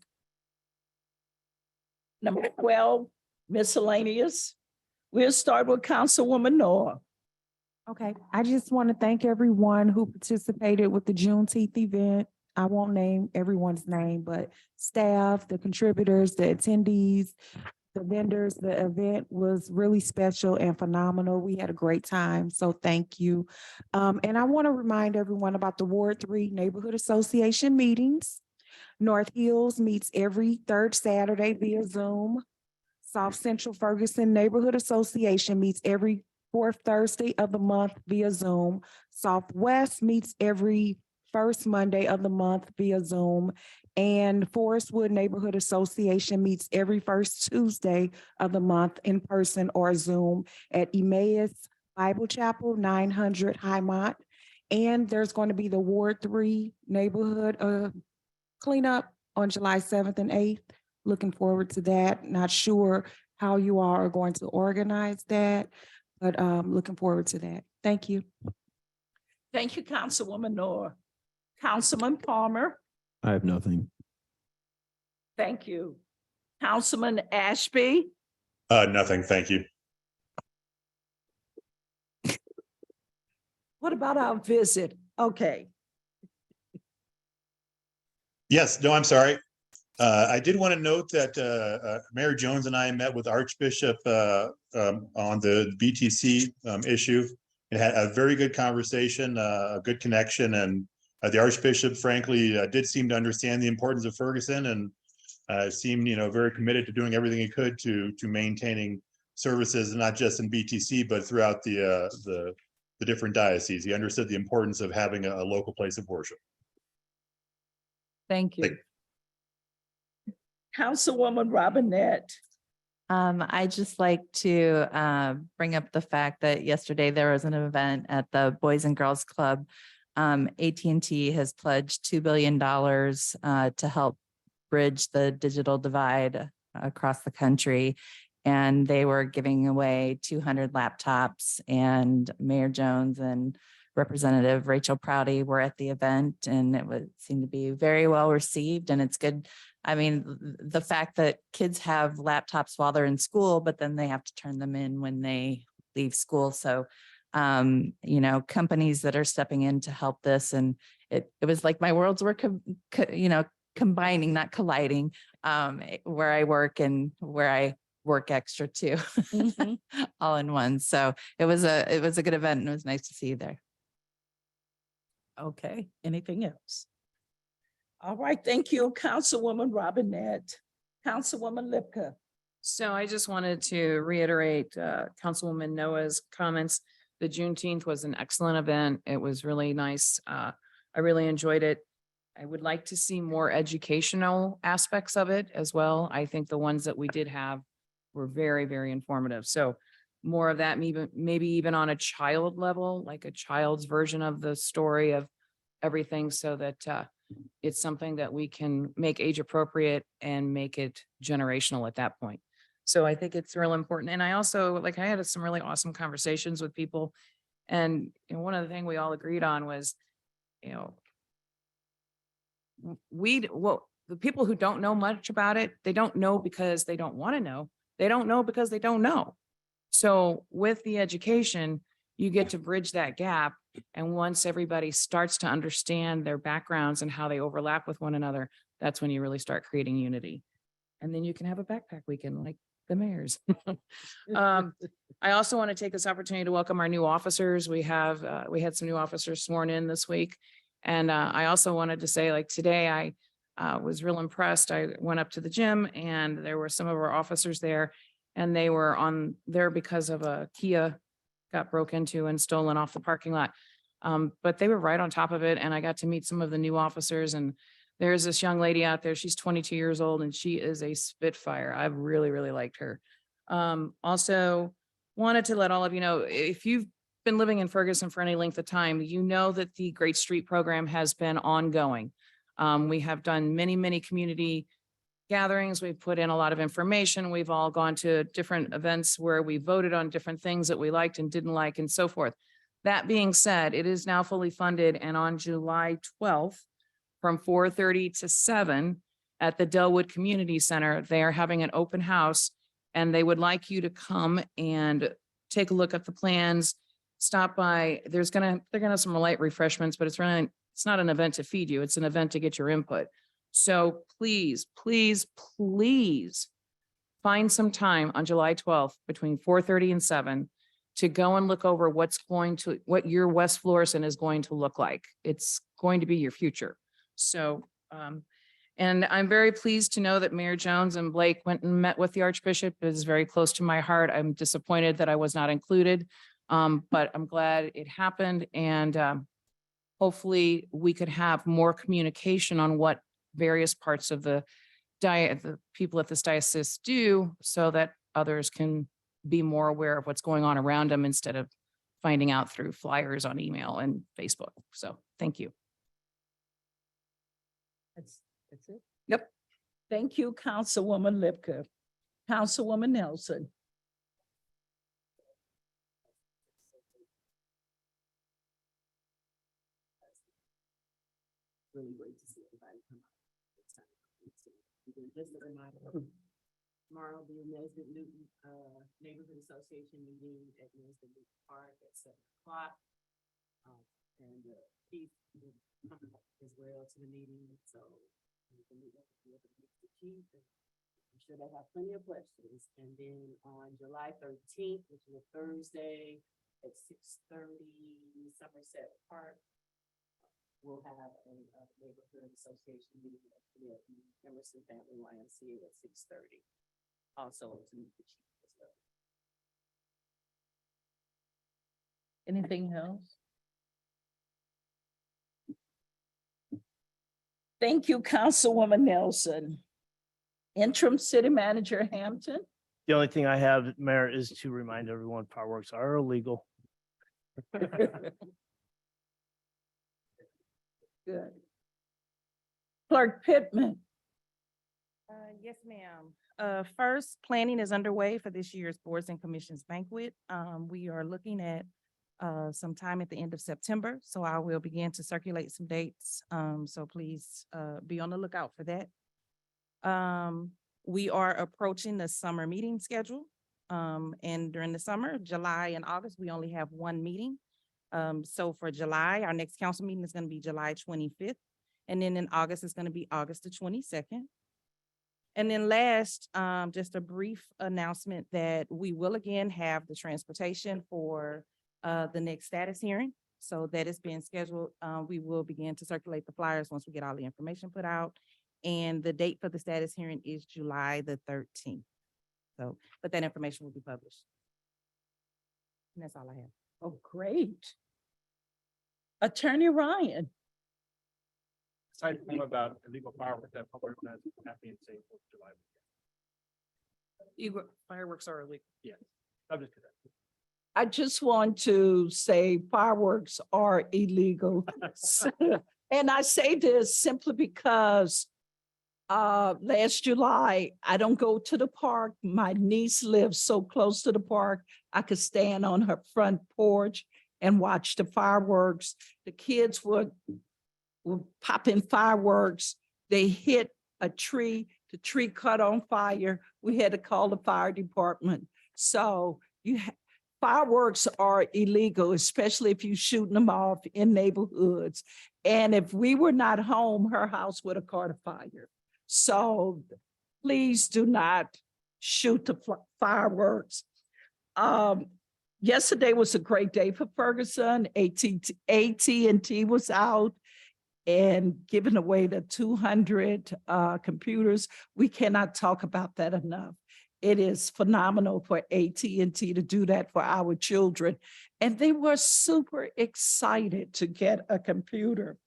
12, miscellaneous. We'll start with Councilwoman Noah. Okay, I just want to thank everyone who participated with the Juneteenth event. I won't name everyone's name, but staff, the contributors, the attendees, the vendors, the event was really special and phenomenal. We had a great time, so thank you. And I want to remind everyone about the Ward 3 Neighborhood Association meetings. North Hills meets every third Saturday via Zoom. South Central Ferguson Neighborhood Association meets every fourth Thursday of the month via Zoom. Southwest meets every first Monday of the month via Zoom. And Forestwood Neighborhood Association meets every first Tuesday of the month in person or Zoom at Emmaus Bible Chapel, 900 Highmont. And there's going to be the Ward 3 neighborhood cleanup on July 7th and 8th. Looking forward to that. Not sure how you all are going to organize that, but looking forward to that. Thank you. Thank you, Councilwoman Noah. Councilman Palmer, I have nothing. thank you. Councilman Ashby, Nothing, thank you. what about our visit? Okay, Yes, no, I'm sorry. I did want to note that Mayor Jones and I met with Archbishop on the BTC issue and had a very good conversation, a good connection. And the Archbishop, frankly, did seem to understand the importance of Ferguson and seemed, very committed to doing everything he could to maintaining services, not just in BTC, but throughout the different dioceses. He understood the importance of having a local place of worship. Thank you. Thank- Councilwoman Robinette. I just like to bring up the fact that yesterday there was an event at the Boys and Girls Club. AT&T has pledged $2 billion to help bridge the digital divide across the country. And they were giving away 200 laptops, and Mayor Jones and Representative Rachel Prouty were at the event, and it would seem to be very well received. And it's good. I mean, the fact that kids have laptops while they're in school, but then they have to turn them in when they leave school. So, companies that are stepping in to help this, and it was like my worlds were, combining, not colliding, where I work and where I work extra too, all in one. So it was a good event, and it was nice to see you there. Okay, anything else? All right, thank you, Councilwoman Robinette. Councilwoman Lipka. So I just wanted to reiterate Councilwoman Noah's comments. The Juneteenth was an excellent event. It was really nice. I really enjoyed it. I would like to see more educational aspects of it as well. I think the ones that we did have were very, very informative. So more of that, maybe even on a child level, like a child's version of the story of everything, so that it's something that we can make age appropriate and make it generational at that point. So I think it's real important. And I also, I had some really awesome conversations with people. And one of the things we all agreed on was, the people who don't know much about it, they don't know because they don't want to know. They don't know because they don't know. So with the education, you get to bridge that gap. And once everybody starts to understand their backgrounds and how they overlap with one another, that's when you really start creating unity. And then you can have a backpack weekend like the mayor's. I also want to take this opportunity to welcome our new officers. We had some new officers sworn in this week. And I also wanted to say, today I was real impressed. I went up to the gym and there were some of our officers there, and they were on there because of a Kia got broke into and stolen off the parking lot. But they were right on top of it. And I got to meet some of the new officers, and there's this young lady out there. She's 22 years old and she is a spitfire. I've really, really liked her. Also wanted to let all of you know, if you've been living in Ferguson for any length of time, you know that the Great Street program has been ongoing. We have done many, many community gatherings. We've put in a lot of information. We've all gone to different events where we voted on different things that we liked and didn't like and so forth. That being said, it is now fully funded, and on July 12th from 4:30 to 7 at the Delwood Community Center, they are having an open house, and they would like you to come and take a look at the plans, stop by. They're gonna have some light refreshments, but it's not an event to feed you. It's an event to get your input. So please, please, please find some time on July 12th between 4:30 and 7 to go and look over what your West Florissant is going to look like. It's going to be your future. So, and I'm very pleased to know that Mayor Jones and Blake went and met with the Archbishop. It is very close to my heart. I'm disappointed that I was not included, but I'm glad it happened. And hopefully we could have more communication on what various parts of the people at this diocese do, so that others can be more aware of what's going on around them instead of finding out through flyers on email and Facebook. So thank you. That's it. Yep. Thank you, Councilwoman Lipka. Councilwoman Nelson. Really great to see everybody come out. Just a reminder, tomorrow will be a Nesbitt Newton Neighborhood Association meeting at Nesbitt Newton Park at 7 o'clock. And Chief will come as well to the meeting. So I'm sure they have plenty of questions. And then on July 13th, which is a Thursday at 6:30 Somerset Park, we'll have a neighborhood association meeting at the Emerson Family YMCA at 6:30. Also to meet the chief as well. Anything else? Thank you, Councilwoman Nelson. Interim City Manager Hampton. The only thing I have, Mayor, is to remind everyone fireworks are illegal. Good. Clerk Pittman. Yes, ma'am. First, planning is underway for this year's Boards and Commissions banquet. We are looking at sometime at the end of September, so I will begin to circulate some dates. So please be on the lookout for that. We are approaching the summer meeting schedule. And during the summer, July and August, we only have one meeting. So for July, our next council meeting is going to be July 25th. And then in August, it's going to be August the 22nd. And then last, just a brief announcement that we will again have the transportation for the next status hearing. So that is being scheduled. We will begin to circulate the flyers once we get all the information put out. And the date for the status hearing is July the 13th. So, but that information will be published. And that's all I have. Oh, great. Attorney Ryan. Aside from about illegal fireworks that public events happy and safe 4th of July. Fireworks are illegal. Yeah, I'm just kidding. I just want to say fireworks are illegal. And I say this simply because last July, I don't go to the park. My niece lives so close to the park. I could stand on her front porch and watch the fireworks. The kids were popping fireworks. They hit a tree, the tree caught on fire. We had to call the fire department. So fireworks are illegal, especially if you're shooting them off in neighborhoods. And if we were not home, her house would have caught a fire. So please do not shoot the fireworks. Yesterday was a great day for Ferguson. AT&T was out and giving away the 200 computers. We cannot talk about that enough. It is phenomenal for AT&T to do that for our children. And they were super excited to get a computer.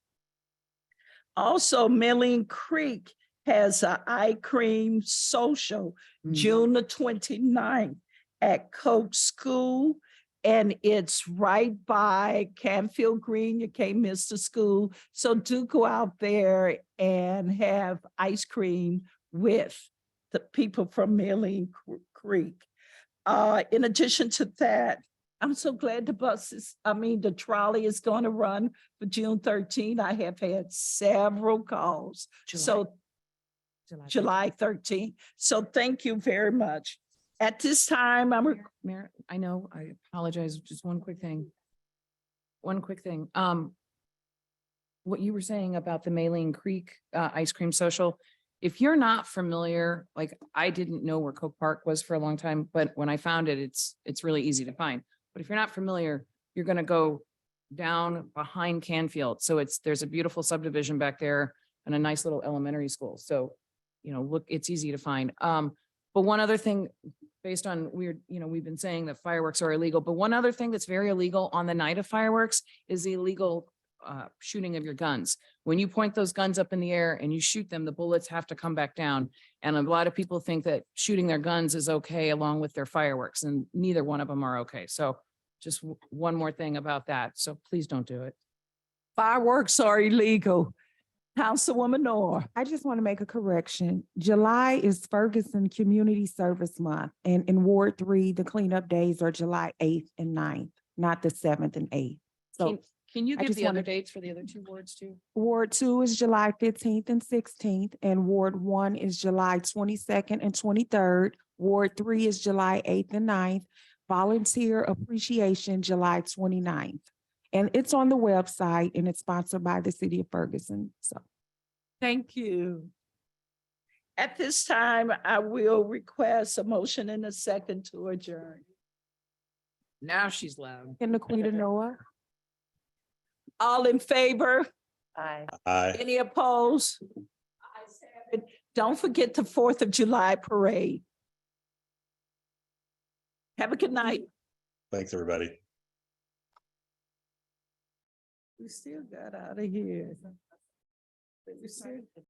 Also, Milling Creek has an eye cream social June the 29th at Coach School. And it's right by Canfield Green. You can't miss the school. So do go out there and have ice cream with the people from Milling Creek. In addition to that, I'm so glad the trolley is going to run for June 13th. I have had several calls. July 13th. So thank you very much. At this time, Mayor, I know, I apologize, just one quick thing. What you were saying about the Maline Creek Ice Cream Social, if you're not familiar, like I didn't know where Coke Park was for a long time, but when I found it, it's really easy to find. But if you're not familiar, you're gonna go down behind Canfield. So there's a beautiful subdivision back there and a nice little elementary school. So, look, it's easy to find. But one other thing, based on we've been saying that fireworks are illegal, but one other thing that's very illegal on the night of fireworks is the illegal shooting of your guns. When you point those guns up in the air and you shoot them, the bullets have to come back down. And a lot of people think that shooting their guns is okay along with their fireworks, and neither one of them are okay. So just one more thing about that. So please don't do it. fireworks are illegal. Councilwoman Orr. I just want to make a correction. July is Ferguson Community Service Month, and in Ward 3, the cleanup days are July 8th and 9th, not the 7th and 8th. So Can you I give just the other wanted- dates for the other two wards too? Ward 2 is July 15th and 16th, and Ward 1 is July 22nd and 23rd. Ward 3 is July 8th and 9th. Volunteer Appreciation, July 29th. And it's on the website and it's sponsored by the city of Ferguson. So Thank you. At this time, I will request a motion and a second to adjourn. Now she's loud. And Laquita Noah. All in favor? Aye. Aye. Any opposed? Ayes have it. Don't forget the 4th of July parade. Have a good night. Thanks, everybody. We still got out of here. We still-